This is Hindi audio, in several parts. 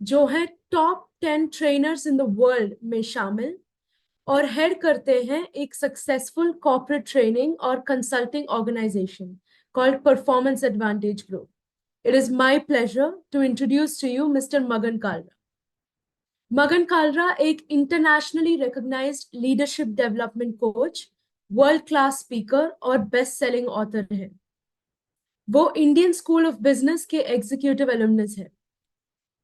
जो है top 10 trainers in the world में शामिल, और हेड करते हैं एक सक्सेसफुल कॉर्पोरेट ट्रेनिंग और consulting organisation called performance advantage group. It is my pleasure to introduce to you Mr. Magan Kalra. Magan Kalra एक internationally recognized leadership development coach, world class speaker और best selling author है. वो इंडियन स्कूल ऑफ बिजनेस के एग्जीक्यूटिव एलुमनस हैं.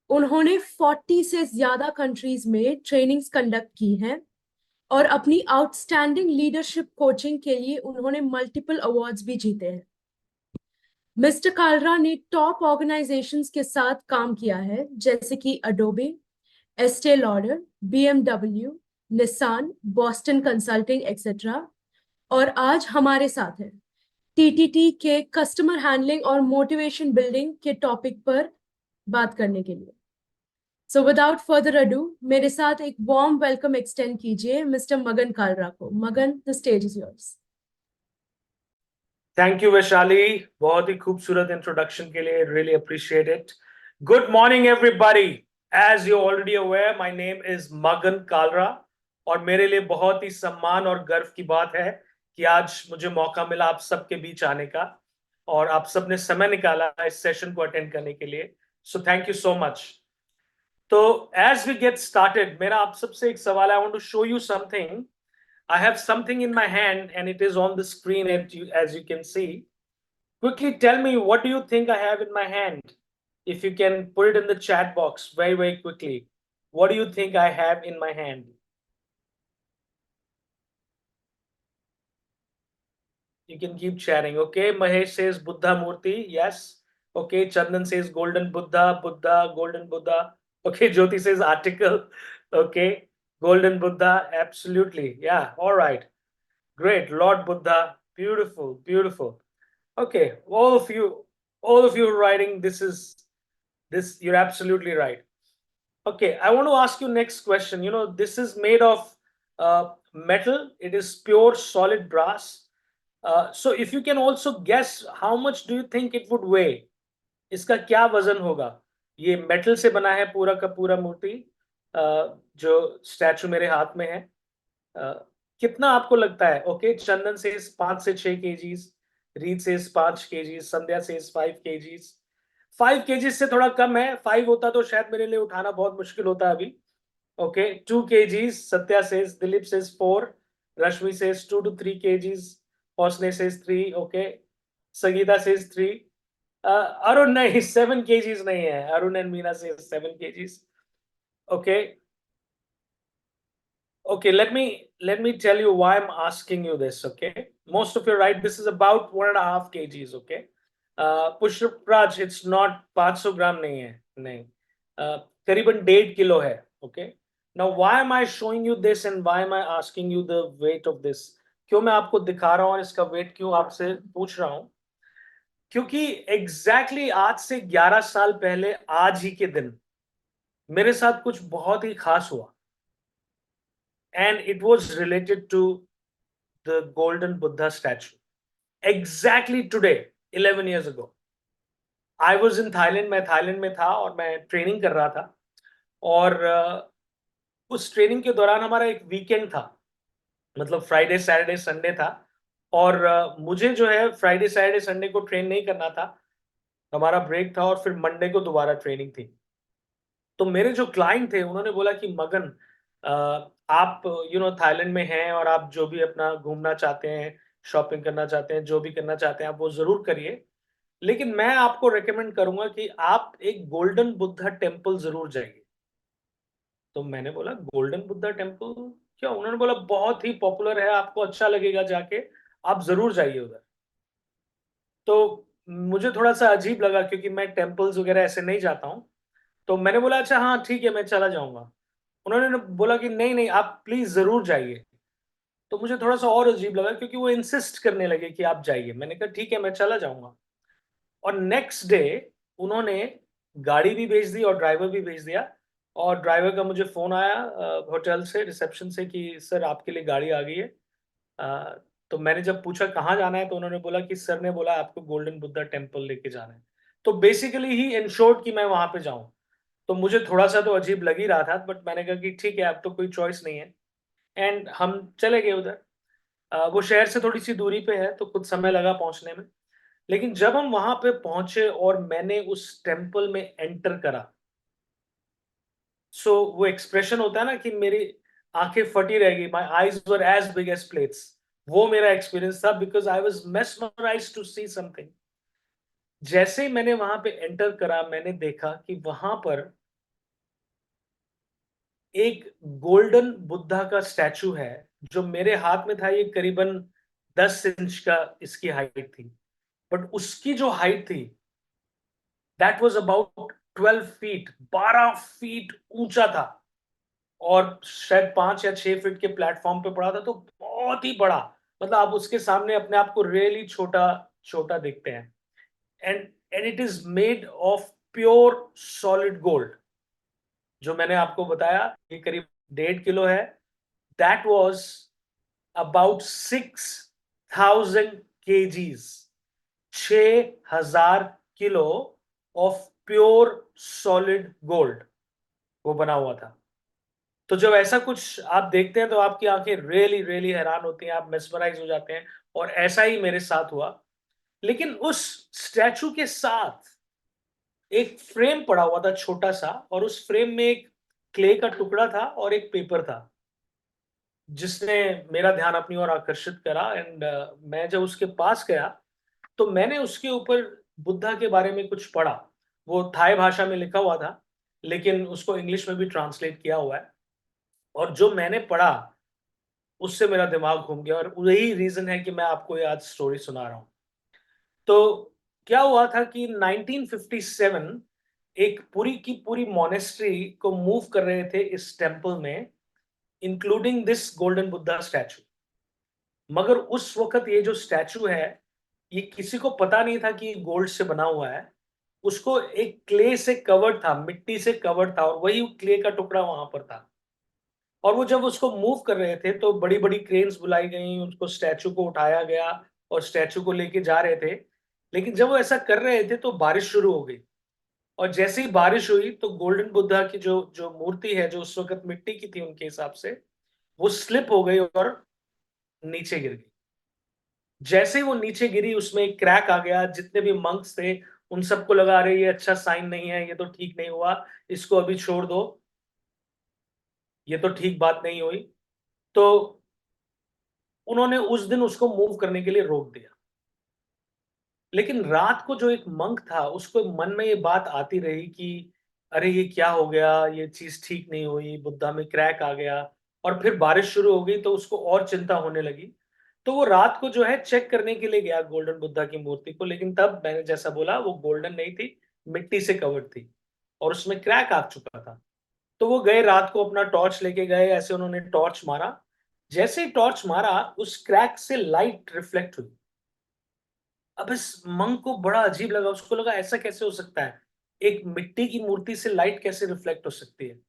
उन्होंने 40 से ज्यादा कंट्रीज में ट्रेनिंग्स कंडक्ट की हैं और अपनी आउटस्टैंडिंग लीडरशिप कोचिंग के लिए उन्होंने मल्टीपल अवार्ड्स भी जीते हैं. मिस्टर कालरा ने टॉप ऑर्गेनाइजेशंस के साथ काम किया है, जैसे कि Adobe, Estee Lauder, BMW, Nissan, Boston consulting etcetera. और आज हमारे साथ है टीटीटी के कस्टमर हैंडलिंग और मोटिवेशन बिल्डिंग के टॉपिक पर बात करने के लिए. सो विदाउट फर्दर अडू, मेरे साथ एक वार्म वेलकम एक्सटेंड कीजिए मिस्टर मगन कालरा को. Magan, the stage is yours. Thank you Vaishali, बहुत ही खूबसूरत इंट्रोडक्शन के लिए. Really appreciate it. Good morning everybody. As you already aware, my name is Magan Kalra और मेरे लिए बहुत ही सम्मान और गर्व की बात है कि आज मुझे मौका मिला आप सबके बीच आने का और आप सबने समय निकाला इस सेशन को अटेंड करने के लिए. So thank you so much. तो एज वी गेट स्टार्टेड, मेरा आप सबसे एक सवाल है. I want to show you something. I have something in my hand and it is on the screen as you can see. Quickly tell me, what do you think I have in my hand? If you can put it in the chat box very, very quickly. What do you think I have in my hand? You can keep chatting. Okay, Mahesh says Buddha Murti. Yes. Okay, Chandan says Golden Buddha, Golden Buddha. Okay, Jyoti says article. Okay, Golden Buddha. Absolutely. Yeah. All right. Great. Lord Buddha. Beautiful. Beautiful. Okay, all of you writing this, you're absolutely right. Okay, I want to ask you next question. This is made of metal. It is pure solid brass. So if you can also guess, how much do you think it would weigh? इसका क्या वजन होगा? ये मेटल से बना है पूरा का पूरा मूर्ति, जो स्टैचू मेरे हाथ में है. कितना आपको लगता है? ओके, चंदन से 5 से 6 केजीज, रीत से 5 केजीज, संध्या से 5 केजीज. 5 केजीज से थोड़ा कम है. 5 होता तो शायद मेरे लिए उठाना बहुत मुश्किल होता अभी. ओके, 2 केजीज सत्या से, दिलीप से 4, रश्मि से 2 to 3 केजीज, हौसने से 3. ओके, संगीता से 3. अरुण नहीं, 7 केजीज नहीं है. अरुण एंड मीना से 7 KGs. Okay. Okay, let me tell you why I'm asking you this. Okay, most of you are right. This is about 1.5 kgs. Okay, Pushpraj, it's not 500 ग्राम नहीं है, नहीं, करीबन 1.5 किलो है. Okay, now why am I showing you this and why am I asking you the weight of this? क्यों मैं आपको दिखा रहा हूँ और इसका वेट क्यों आपसे पूछ रहा हूँ? क्योंकि एग्जैक्टली आज से 11 साल पहले आज ही के दिन मेरे साथ कुछ बहुत ही खास हुआ. And it was related to the Golden Buddha statue. Exactly today, 11 years ago, I was in Thailand. मैं थाईलैंड में था और मैं ट्रेनिंग कर रहा था. और उस ट्रेनिंग के दौरान हमारा एक वीकेंड था, मतलब फ्राइडे सैटरडे संडे था. और मुझे जो है फ्राइडे सैटरडे संडे को ट्रेन नहीं करना था. हमारा ब्रेक था और फिर मंडे को दोबारा ट्रेनिंग थी. तो मेरे जो क्लाइंट थे उन्होंने बोला कि मगन, आप थाईलैंड में हैं और आप जो भी अपना घूमना चाहते हैं, शॉपिंग करना चाहते हैं, जो भी करना चाहते हैं आप वो जरूर करिए, लेकिन मैं आपको रेकमेंड करूंगा कि आप एक गोल्डन बुद्धा टेम्पल जरूर जाइए. तो मैंने बोला गोल्डन बुद्धा टेम्पल क्या? उन्होंने बोला बहुत ही पॉपुलर है, आपको अच्छा लगेगा जाके, आप जरूर जाइए उधर. तो मुझे थोड़ा सा अजीब लगा क्योंकि मैं टेम्पल्स वगैरह ऐसे नहीं जाता हूँ. तो मैंने बोला अच्छा हाँ ठीक है, मैं चला जाऊंगा. उन्होंने बोला कि नहीं नहीं, आप प्लीज जरूर जाइए. तो मुझे थोड़ा सा और अजीब लगा क्योंकि वो इंसिस्ट करने लगे कि आप जाइए. मैंने कहा ठीक है, मैं चला जाऊंगा. और नेक्स्ट डे उन्होंने गाड़ी भी भेज दी और ड्राइवर भी भेज दिया. और ड्राइवर का मुझे फोन आया होटल से, रिसेप्शन से, कि सर आपके लिए गाड़ी आ गई है. तो मैंने जब पूछा कहाँ जाना है तो उन्होंने बोला कि सर ने बोला आपको गोल्डन बुद्धा टेम्पल लेके जाना है. तो बेसिकली ही इंश्योर्ड कि मैं वहां पे जाऊं. तो मुझे थोड़ा सा तो अजीब लग ही रहा था, बट मैंने कहा कि ठीक है, अब तो कोई चॉइस नहीं है, एंड हम चले गए उधर। वो शहर से थोड़ी सी दूरी पे है, तो कुछ समय लगा पहुंचने में। लेकिन जब हम वहां पे पहुंचे और मैंने उस टेम्पल में एंटर करा, सो वो एक्सप्रेशन होता है ना कि मेरी आंखें फटी रह गई, my eyes were as big as plates. वो मेरा एक्सपीरियंस था, because I was mesmerised to see something. जैसे ही मैंने वहां पे एंटर करा, मैंने देखा कि वहां पर एक गोल्डन बुद्धा का स्टैचू है, जो मेरे हाथ में था। ये करीबन 10 इंच का इसकी हाइट थी, बट उसकी जो हाइट थी, that was about 12 feet, 12 feet ऊंचा था। और शायद 5 या 6 फीट के प्लेटफॉर्म पे पड़ा था, तो बहुत ही बड़ा। मतलब आप उसके सामने अपने आप को रियली छोटा छोटा देखते हैं। And and it is made of pure solid gold. जो मैंने आपको बताया, ये करीब 1.5 किलो है। That was about 6,000 kgs, 6,000 kilo of pure solid gold वो बना हुआ था। तो जब ऐसा कुछ आप देखते हैं, तो आपकी आंखें रियली रियली हैरान होती हैं, आप मेस्मराइज हो जाते हैं। और ऐसा ही मेरे साथ हुआ। लेकिन उस स्टैचू के साथ एक फ्रेम पड़ा हुआ था, छोटा सा, और उस फ्रेम में एक क्ले का टुकड़ा था और एक पेपर था, जिसने मेरा ध्यान अपनी ओर आकर्षित करा। एंड मैं जब उसके पास गया, तो मैंने उसके ऊपर बुद्धा के बारे में कुछ पढ़ा। वो थाई भाषा में लिखा हुआ था, लेकिन उसको इंग्लिश में भी ट्रांसलेट किया हुआ है। और जो मैंने पढ़ा, उससे मेरा दिमाग घूम गया, और यही रीजन है कि मैं आपको ये आज स्टोरी सुना रहा हूँ। तो क्या हुआ था कि 1957 एक पूरी की पूरी मॉनेस्ट्री को मूव कर रहे थे इस टेम्पल में, including this golden Buddha statue. मगर उस वक्त ये जो स्टैचू है, ये किसी को पता नहीं था कि गोल्ड से बना हुआ है। उसको एक क्ले से कवर्ड था, मिट्टी से कवर्ड था, और वही क्ले का टुकड़ा वहां पर था। और वो जब उसको मूव कर रहे थे, तो बड़ी बड़ी क्रेन्स बुलाई गई, उसको स्टैचू को उठाया गया और स्टैचू को लेके जा रहे थे। लेकिन जब वो ऐसा कर रहे थे, तो बारिश शुरू हो गई। और जैसे ही बारिश हुई, तो गोल्डन बुद्धा की जो जो मूर्ति है, जो उस वक्त मिट्टी की थी उनके हिसाब से, वो स्लिप हो गई और नीचे गिर गई। जैसे ही वो नीचे गिरी, उसमें एक क्रैक आ गया। जितने भी मंक्स थे, उन सबको लगा, रहे ये अच्छा साइन नहीं है, ये तो ठीक नहीं हुआ, इसको अभी छोड़ दो, ये तो ठीक बात नहीं हुई। तो उन्होंने उस दिन उसको मूव करने के लिए रोक दिया। लेकिन रात को जो एक मंक था, उसको मन में ये बात आती रही कि अरे ये क्या हो गया, ये चीज ठीक नहीं हुई, बुद्धा में क्रैक आ गया। और फिर बारिश शुरू हो गई, तो उसको और चिंता होने लगी। तो वो रात को जो है चेक करने के लिए गया गोल्डन बुद्धा की मूर्ति को। लेकिन तब मैंने जैसा बोला, वो गोल्डन नहीं थी, मिट्टी से कवर्ड थी, और उसमें क्रैक आ चुका था। तो वो गए, रात को अपना टॉर्च लेके गए, ऐसे उन्होंने टॉर्च मारा। जैसे ही टॉर्च मारा, उस क्रैक से लाइट रिफ्लेक्ट हुई। अब इस मंक को बड़ा अजीब लगा, उसको लगा ऐसा कैसे हो सकता है, एक मिट्टी की मूर्ति से लाइट कैसे रिफ्लेक्ट हो सकती है।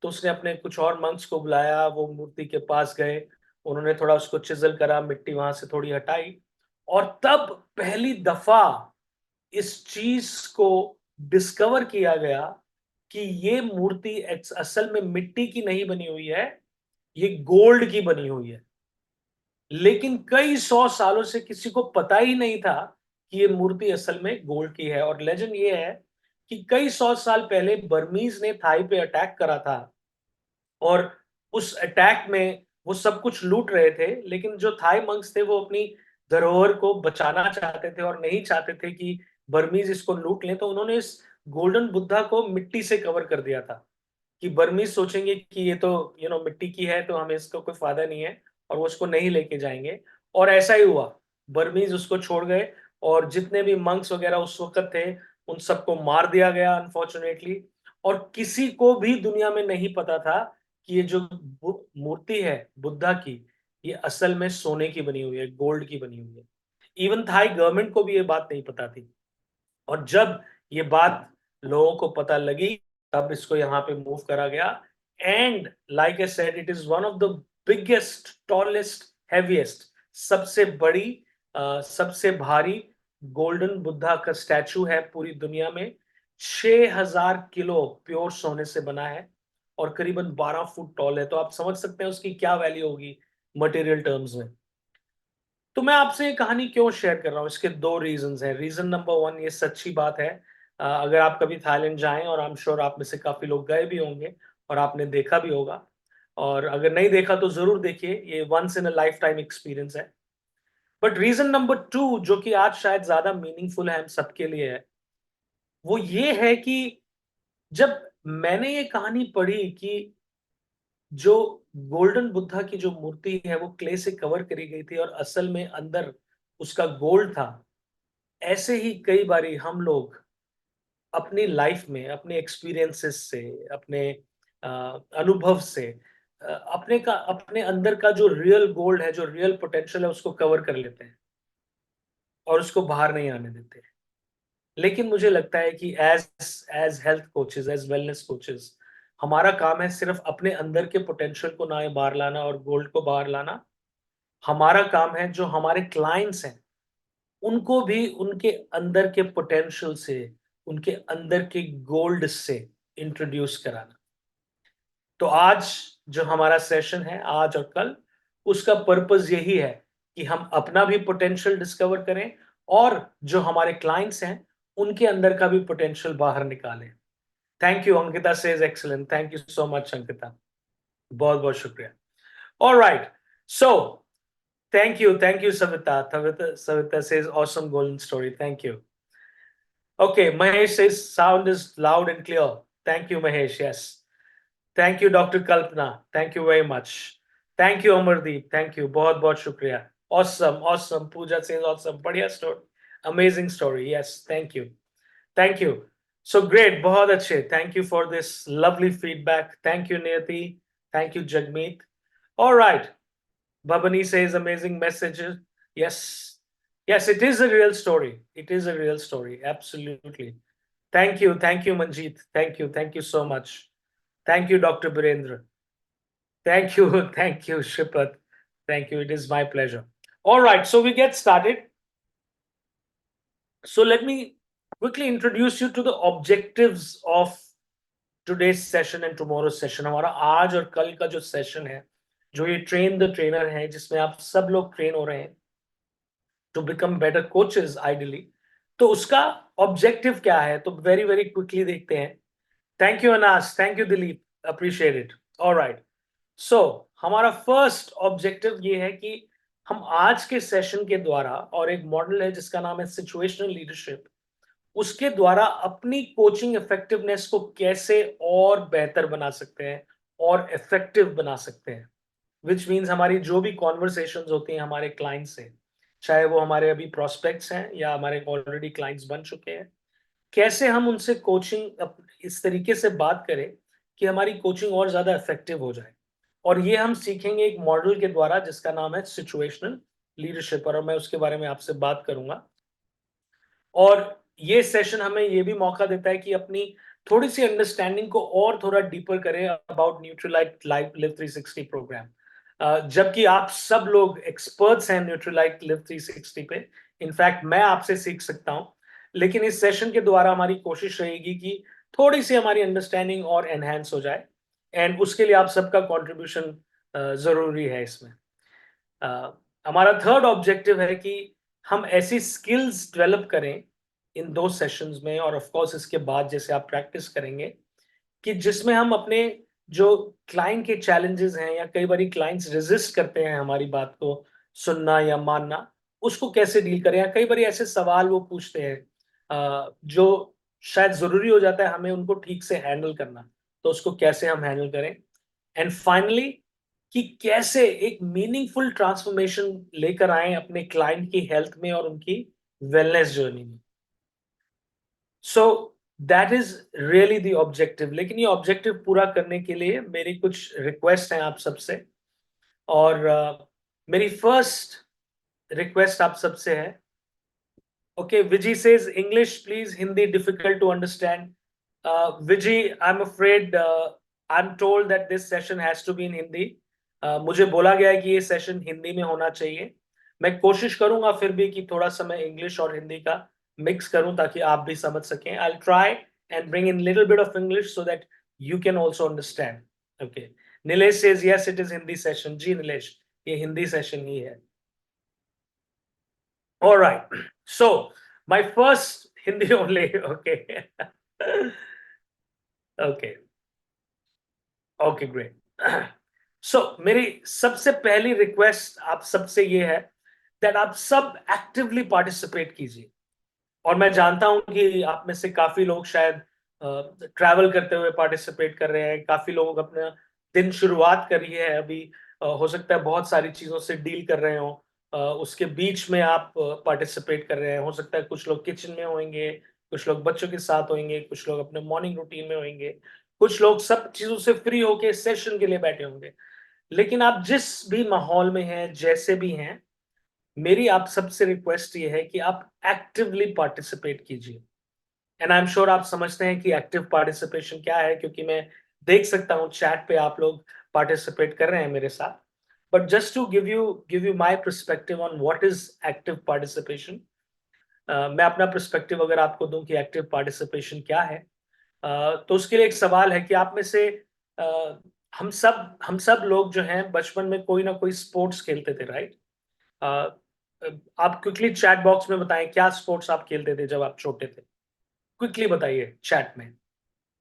तो उसने अपने कुछ और मंक्स को बुलाया, वो मूर्ति के पास गए, उन्होंने थोड़ा उसको चिजल करा, मिट्टी वहां से थोड़ी हटाई। और तब पहली दफा इस चीज को डिस्कवर किया गया कि ये मूर्ति असल में मिट्टी की नहीं बनी हुई है, ये गोल्ड की बनी हुई है। लेकिन कई 100 सालों से किसी को पता ही नहीं था कि ये मूर्ति असल में गोल्ड की है। और लेजेंड ये है कि कई 100 साल पहले बर्मीज ने थाई पे अटैक करा था, और उस अटैक में वो सब कुछ लूट रहे थे। लेकिन जो थाई मंक्स थे, वो अपनी धरोहर को बचाना चाहते थे और नहीं चाहते थे कि बर्मीज इसको लूट लें। तो उन्होंने इस गोल्डन बुद्धा को मिट्टी से कवर कर दिया था, कि बर्मीज सोचेंगे कि ये तो मिट्टी की है, तो हमें इसका कोई फायदा नहीं है, और वो उसको नहीं लेके जाएंगे। और ऐसा ही हुआ, बर्मीज उसको छोड़ गए, और जितने भी मंक्स वगैरह उस वक्त थे, उन सबको मार दिया गया अनफॉर्चुनेटली। और किसी को भी दुनिया में नहीं पता था कि ये जो मूर्ति है बुद्धा की, ये असल में सोने की बनी हुई है, गोल्ड की बनी हुई है। इवन थाई गवर्नमेंट को भी ये बात नहीं पता थी। और जब ये बात लोगों को पता लगी, तब इसको यहाँ पे मूव करा गया। And like I said, it is one of the biggest, tallest, heaviest, सबसे बड़ी, सबसे भारी गोल्डन बुद्धा का स्टैचू है पूरी दुनिया में, 6000 किलो प्योर सोने से बना है और करीबन 12 फुट टॉल है। तो आप समझ सकते हैं उसकी क्या वैल्यू होगी मटेरियल टर्म्स में। तो मैं आपसे ये कहानी क्यों शेयर कर रहा हूँ, इसके दो रीजंस हैं। रीजन नंबर वन, ये सच्ची बात है। अगर आप कभी थाईलैंड जाएं, और आई एम श्योर आप में से काफी लोग गए भी होंगे और आपने देखा भी होगा, और अगर नहीं देखा तो जरूर देखिए, ये once in a lifetime experience है। बट रीजन नंबर टू, जो कि आज शायद ज्यादा मीनिंगफुल है हम सबके लिए है, वो ये है कि जब मैंने ये कहानी पढ़ी कि जो गोल्डन बुद्धा की जो मूर्ति है वो क्ले से कवर करी गई थी और असल में अंदर उसका गोल्ड था, ऐसे ही कई बारी हम लोग अपनी लाइफ में अपने एक्सपीरियंसेस से, अपने अनुभव से, अपने अंदर का जो रियल गोल्ड है, जो रियल पोटेंशियल है, उसको कवर कर लेते हैं और उसको बाहर नहीं आने देते। लेकिन मुझे लगता है कि as as health coaches, as wellness coaches, हमारा काम है सिर्फ अपने अंदर के पोटेंशियल को ना बाहर लाना और गोल्ड को बाहर लाना। हमारा काम है जो हमारे क्लाइंट्स हैं उनको भी उनके अंदर के पोटेंशियल से, उनके अंदर के गोल्ड से इंट्रोड्यूस कराना। तो आज जो हमारा सेशन है, आज और कल, उसका पर्पस यही है कि हम अपना भी पोटेंशियल डिस्कवर करें और जो हमारे क्लाइंट्स हैं उनके अंदर का भी पोटेंशियल बाहर निकालें। Thank you, Ankita says excellent. Thank you so much Ankita, बहुत बहुत शुक्रिया। Alright, so thank you Savita. Savita says awesome golden story, thank you. Okay, Mahesh says sound is loud and clear. Thank you, Mahesh. Yes. Thank you, Dr. Kalpana. Thank you very much. Thank you, Amardeep. Thank you. बहुत बहुत शुक्रिया. Awesome, awesome. Pooja says awesome. बढ़िया story. Amazing story. Yes, thank you. Thank you. So great. बहुत अच्छे. Thank you for this lovely feedback. Thank you, Niyati. Thank you, Jagmeet. All right. Babani says amazing messages. Yes. Yes, it is a real story. It is a real story. Absolutely. Thank you. Thank you, Manjeet. Thank you. Thank you so much. Thank you, Dr. Birendra. Thank you. Thank you, Shripat. Thank you. It is my pleasure. All right. So we get started. So let me quickly introduce you to the objectives of today's session and tomorrow's session. हमारा आज और कल का जो सेशन है, जो ये ट्रेन द ट्रेनर है, जिसमें आप सब लोग ट्रेन हो रहे हैं to become better coaches ideally, तो उसका ऑब्जेक्टिव क्या है, तो वेरी वेरी क्विकली देखते हैं। Thank you Anas, thank you Dilip, appreciate it. Alright, so हमारा फर्स्ट ऑब्जेक्टिव ये है कि हम आज के सेशन के द्वारा, और एक मॉडल है जिसका नाम है सिचुएशनल लीडरशिप, उसके द्वारा अपनी कोचिंग इफेक्टिवनेस को कैसे और बेहतर बना सकते हैं और इफेक्टिव बना सकते हैं। विच मीन्स हमारी जो भी कॉन्वर्सेशंस होती हैं हमारे क्लाइंट से, चाहे वो हमारे अभी प्रोस्पेक्ट्स हैं या हमारे ऑलरेडी क्लाइंट्स बन चुके हैं, कैसे हम उनसे कोचिंग इस तरीके से बात करें कि हमारी कोचिंग और ज्यादा इफेक्टिव हो जाए। और ये हम सीखेंगे एक मॉडल के द्वारा जिसका नाम है सिचुएशनल लीडरशिप, और मैं उसके बारे में आपसे बात करूंगा। और ये सेशन हमें ये भी मौका देता है कि अपनी थोड़ी सी अंडरस्टैंडिंग को और थोड़ा डीपर करें about Nutrilite life live 360 programme. जबकि आप सब लोग एक्सपर्ट्स हैं न्यूट्रीलाइट लिव 360 पे, इनफैक्ट मैं आपसे सीख सकता हूं, लेकिन इस सेशन के द्वारा हमारी कोशिश रहेगी कि थोड़ी सी हमारी अंडरस्टैंडिंग और एनहांस हो जाए, एंड उसके लिए आप सबका कॉन्ट्रीब्यूशन जरूरी है इसमें। हमारा थर्ड ऑब्जेक्टिव है कि हम ऐसी स्किल्स डेवलप करें इन दो सेशंस में, और ऑफ कोर्स इसके बाद जैसे आप प्रैक्टिस करेंगे, कि जिसमें हम अपने जो क्लाइंट के चैलेंजेस हैं, या कई बार क्लाइंट्स रेजिस्ट करते हैं हमारी बात को सुनना या मानना, उसको कैसे डील करें, या कई बार ऐसे सवाल वो पूछते हैं जो शायद जरूरी हो जाता है हमें उनको ठीक से हैंडल करना, तो उसको कैसे हम हैंडल करें। एंड फाइनली, कि कैसे एक मीनिंगफुल ट्रांसफॉर्मेशन लेकर आए अपने क्लाइंट की हेल्थ में और उनकी वेलनेस जर्नी में। सो that is really the objective. लेकिन ये ऑब्जेक्टिव पूरा करने के लिए मेरी कुछ रिक्वेस्ट हैं आप सबसे, और मेरी फर्स्ट रिक्वेस्ट आप सबसे है, okay, Viji says English please, Hindi difficult to understand. Viji, I am afraid, I am told that this session has to be in Hindi. मुझे बोला गया है कि ये सेशन हिंदी में होना चाहिए। मैं कोशिश करूंगा फिर भी कि थोड़ा सा मैं इंग्लिश और हिंदी का मिक्स करूं ताकि आप भी समझ सकें। I will try and bring in little bit of English so that you can also understand. Okay. Nilesh says yes, it is Hindi session. Ji Nilesh, ये हिंदी session ही है. All right. So my first Hindi only. Okay. Okay. Okay, great. So मेरी सबसे पहली रिक्वेस्ट आप सबसे ये है that आप सब एक्टिवली पार्टिसिपेट कीजिए. और मैं जानता हूं कि आप में से काफी लोग शायद ट्रैवल करते हुए पार्टिसिपेट कर रहे हैं, काफी लोग अपना दिन शुरुआत करी है अभी, हो सकता है बहुत सारी चीजों से डील कर रहे हो, उसके बीच में आप पार्टिसिपेट कर रहे हैं. हो सकता है कुछ लोग किचन में होंगे, कुछ लोग बच्चों के साथ होंगे, कुछ लोग अपने मॉर्निंग रूटीन में होंगे, कुछ लोग सब चीजों से फ्री होके सेशन के लिए बैठे होंगे. लेकिन आप जिस भी माहौल में हैं, जैसे भी हैं, मेरी आप सबसे रिक्वेस्ट ये है कि आप एक्टिवली पार्टिसिपेट कीजिए. एंड आई एम श्योर आप समझते हैं कि एक्टिव पार्टिसिपेशन क्या है, क्योंकि मैं देख सकता हूं चैट पे आप लोग पार्टिसिपेट कर रहे हैं मेरे साथ. But just to give you my perspective on what is active participation. मैं अपना पर्सपेक्टिव अगर आपको दूं कि एक्टिव पार्टिसिपेशन क्या है, तो उसके लिए एक सवाल है कि आप में से हम सब लोग जो हैं बचपन में कोई ना कोई स्पोर्ट्स खेलते थे, राइट? आप क्विकली चैट बॉक्स में बताएं क्या स्पोर्ट्स आप खेलते थे जब आप छोटे थे. क्विकली बताइए चैट में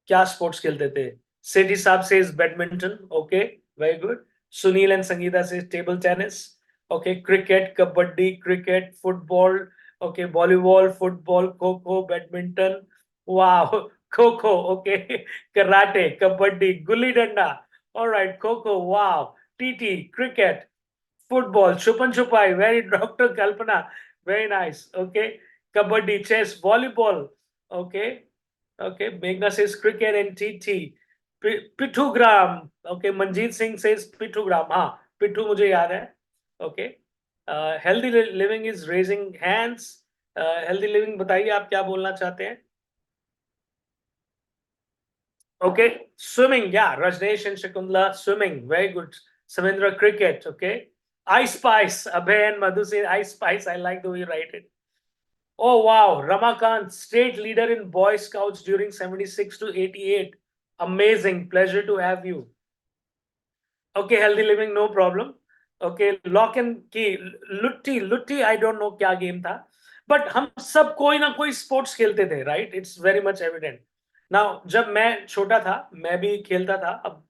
क्या स्पोर्ट्स खेलते थे. सेठी साहब से badminton. Okay, very good. Sunil and Sangeeta से table tennis. Okay, cricket, kabaddi, cricket, football. Okay, volleyball, football, kho kho, badminton. वाह, kho kho. Okay, karate, kabaddi, gulli danda. Alright, kho kho. वाह, टीटी, क्रिकेट, football, छुपन छुपाई, very Dr. Kalpana, very nice. Okay, kabaddi, chess, volleyball. Okay, okay. Meghna says cricket and TT. Pithugram. Okay, Manjeet Singh says Pithugram. हाँ, पिट्ठू मुझे याद है. Okay. Healthy living is raising hands. Healthy living बताइए आप क्या बोलना चाहते हैं. Okay, swimming. Yeah, Rajneesh and Shakundla, swimming. Very good. Samindra, cricket. Okay. Ice Spice, Abhay and Madhu say Ice Spice. I like the way you write it. Oh wow, Ramakant, state leader in Boy Scouts during 76 to 88. Amazing, pleasure to have you. Okay, healthy living, no problem. Okay, lock and key, Lutti, I don't know क्या game था, but हम सब कोई ना कोई sports खेलते थे, right? It's very much evident. Now, जब मैं छोटा था, मैं भी खेलता था. अब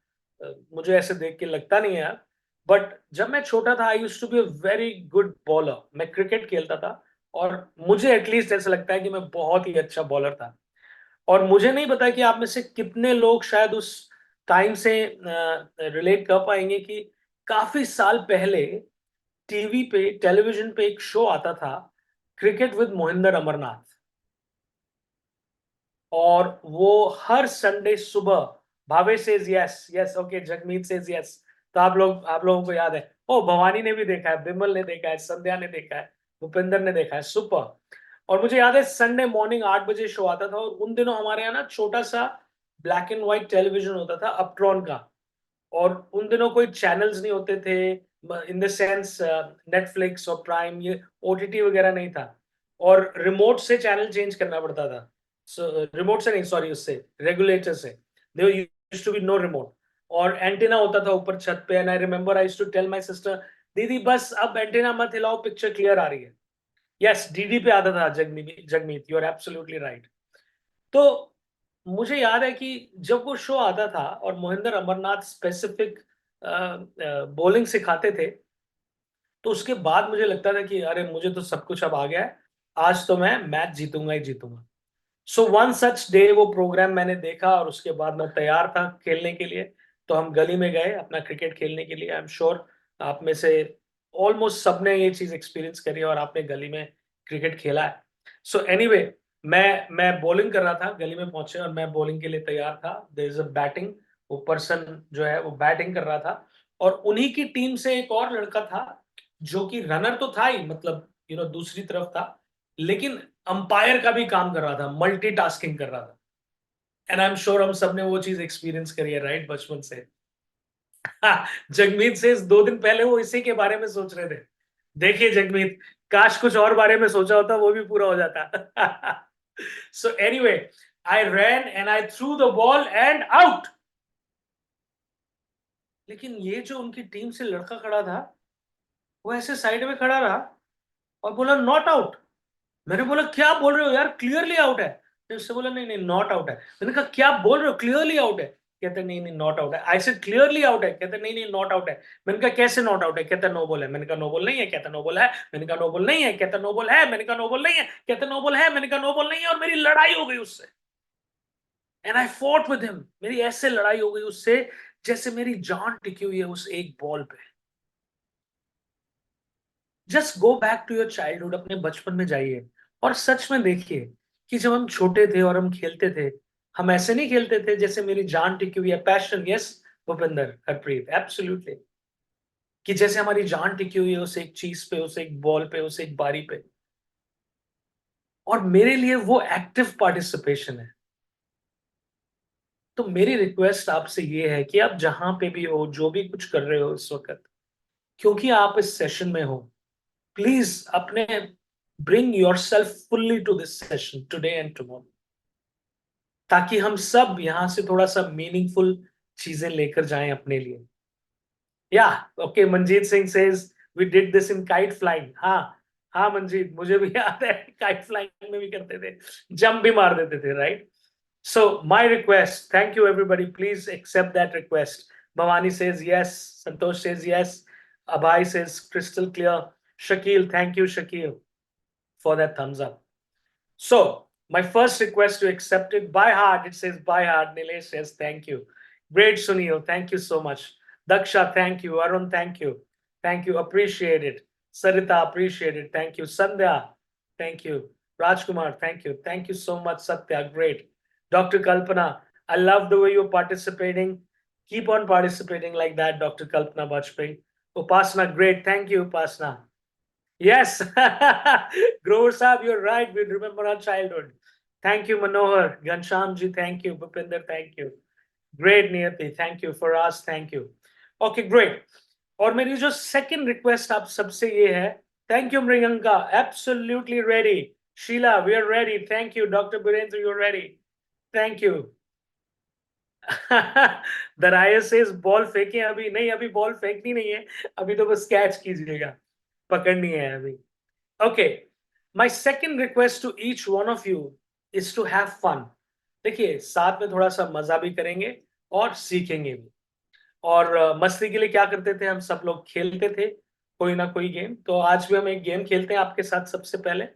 मुझे ऐसे देख के लगता नहीं है यार, बट जब मैं छोटा था I used to be a very good bowler. मैं क्रिकेट खेलता था और मुझे एटलीस्ट ऐसा लगता है कि मैं बहुत ही अच्छा बॉलर था. और मुझे नहीं पता कि आप में से कितने लोग शायद उस टाइम से रिलेट कर पाएंगे कि काफी साल पहले टीवी पे, टेलीविजन पे एक शो आता था, क्रिकेट विद मोहिंदर अमरनाथ. और वो हर संडे सुबह, भावे says yes yes. Okay, Jagmeet says yes. तो आप लोगों को याद है. ओ, भवानी ने भी देखा है, बिमल ने देखा है, संध्या ने देखा है, भूपेंद्र ने देखा है. सुपर. और मुझे याद है संडे मॉर्निंग 8 बजे शो आता था, और उन दिनों हमारे यहाँ ना छोटा सा ब्लैक एंड व्हाइट टेलीविजन होता था, अपट्रॉन का. और उन दिनों कोई चैनल्स नहीं होते थे, इन द सेंस नेटफ्लिक्स और प्राइम, ये ओटीटी वगैरह नहीं था. और रिमोट से चैनल चेंज करना पड़ता था. रिमोट से नहीं, सॉरी, उससे रेगुलेटर से. There used to be no remote. और एंटीना होता था ऊपर छत पे. And I remember I used to tell my sister, दीदी बस अब एंटीना मत हिलाओ, पिक्चर क्लियर आ रही है. यस, डीडी पे आता था. Jagmeet, you are absolutely right. तो मुझे याद है कि जब वो शो आता था और मोहिंदर अमरनाथ स्पेसिफिक बॉलिंग सिखाते थे, तो उसके बाद मुझे लगता था कि अरे मुझे तो सब कुछ अब आ गया है, आज तो मैं मैच जीतूंगा ही जीतूंगा. सो वन सच डे वो प्रोग्राम मैंने देखा, और उसके बाद मैं तैयार था खेलने के लिए. तो हम गली में गए अपना क्रिकेट खेलने के लिए. आई एम श्योर आप में से ऑलमोस्ट सबने ये चीज एक्सपीरियंस करी है और आपने गली में क्रिकेट खेला है. सो एनीवे, मैं बॉलिंग कर रहा था, गली में पहुंचे और मैं बॉलिंग के लिए तैयार था. देयर इज अ बैटिंग, वो पर्सन जो है वो बैटिंग कर रहा था. और उन्हीं की टीम से एक और लड़का था जो कि रनर तो था ही, मतलब दूसरी तरफ था, लेकिन अंपायर का भी काम कर रहा था, मल्टीटास्किंग कर रहा था. एंड आई एम श्योर हम सब ने वो चीज एक्सपीरियंस करी है, राइट, बचपन से. जगमीत से 2 दिन पहले वो इसी के बारे में सोच रहे थे. देखिए जगमीत, काश कुछ और बारे में सोचा होता, वो भी पूरा हो जाता. So anyway, I ran and I threw the ball and out. लेकिन ये जो उनकी टीम से लड़का खड़ा था, वो ऐसे साइड में खड़ा रहा और बोला नॉट आउट। मैंने बोला क्या बोल रहे हो यार, क्लियरली आउट है। फिर उससे बोला नहीं नहीं नॉट आउट है। मैंने कहा क्या बोल रहे हो, क्लियरली आउट है। कहते नहीं नहीं नॉट आउट है। आई सेड क्लियरली आउट है। कहते नहीं नहीं नॉट आउट है। मैंने कहा कैसे नॉट आउट है। कहता नो बॉल है। मैंने कहा नो बॉल नहीं है। कहता नो बॉल है। मैंने कहा नो बॉल नहीं है। कहता नो बॉल है। मैंने कहा नो बॉल नहीं है। कहता नो बॉल है। मैंने कहा नो बॉल नहीं है। और मेरी लड़ाई हो गई उससे। And I fought with him. मेरी ऐसे लड़ाई हो गई उससे जैसे मेरी जान टिकी हुई है उस एक बॉल पे। Just go back to your childhood, अपने बचपन में जाइए और सच में देखिए कि जब हम छोटे थे और हम खेलते थे, हम ऐसे नहीं खेलते थे जैसे मेरी जान टिकी हुई है। Passion, yes Bhupinder, Harpreet, absolutely, कि जैसे हमारी जान टिकी हुई है उस एक चीज पे, उस एक बॉल पे, उस एक बारी पे। और मेरे लिए वो एक्टिव पार्टिसिपेशन है। तो मेरी रिक्वेस्ट आपसे ये है कि आप जहां पे भी हो, जो भी कुछ कर रहे हो इस वक्त, क्योंकि आप इस सेशन में हो, प्लीज अपने bring yourself fully to this session today and tomorrow, ताकि हम सब यहां से थोड़ा सा मीनिंगफुल चीजें लेकर जाएं अपने लिए। या okay, Manjeet Singh says we did this in kite flying. हाँ हाँ मंजीत, मुझे भी याद है, काइट फ्लाइंग में भी करते थे, जंप भी मार देते थे, right? So my request, thank you everybody, please accept that request. Bhavani says yes, Santosh says yes, Abhay says crystal clear, Shakil, thank you Shakil for that thumbs up. So my first request to accept it by heart, it says by heart. Nilesh says thank you. Great Sunil, thank you so much. Daksha, thank you. Arun, thank you, appreciate it. Sarita, appreciate it, thank you. Sandhya, thank you. Rajkumar, thank you so much. Satya, great. Dr. Kalpana, I love the way you're participating. Keep on participating like that, Dr. Kalpana Bajpayee. Upasana, great, thank you Upasana. Yes, Grover Saab, you're right. We remember our childhood. Thank you, Manohar. Ghanshyam ji, thank you. Bhupinder, thank you. Great, Niyati. Thank you. For us, thank you. Okay, great. और मेरी जो सेकंड रिक्वेस्ट आप सबसे ये है, thank you Mriganka, absolutely ready. Sheela, we are ready, thank you. Doctor Birendra, you are ready, thank you. दराया से बॉल फेंके, अभी नहीं, अभी बॉल फेंकनी नहीं है, अभी तो बस कैच कीजिएगा, पकड़नी है अभी। Okay, my second request to each one of you is to have fun. देखिए, साथ में थोड़ा सा मजा भी करेंगे और सीखेंगे भी। और मस्ती के लिए क्या करते थे, हम सब लोग खेलते थे कोई ना कोई गेम। तो आज भी हम एक गेम खेलते हैं आपके साथ सबसे पहले।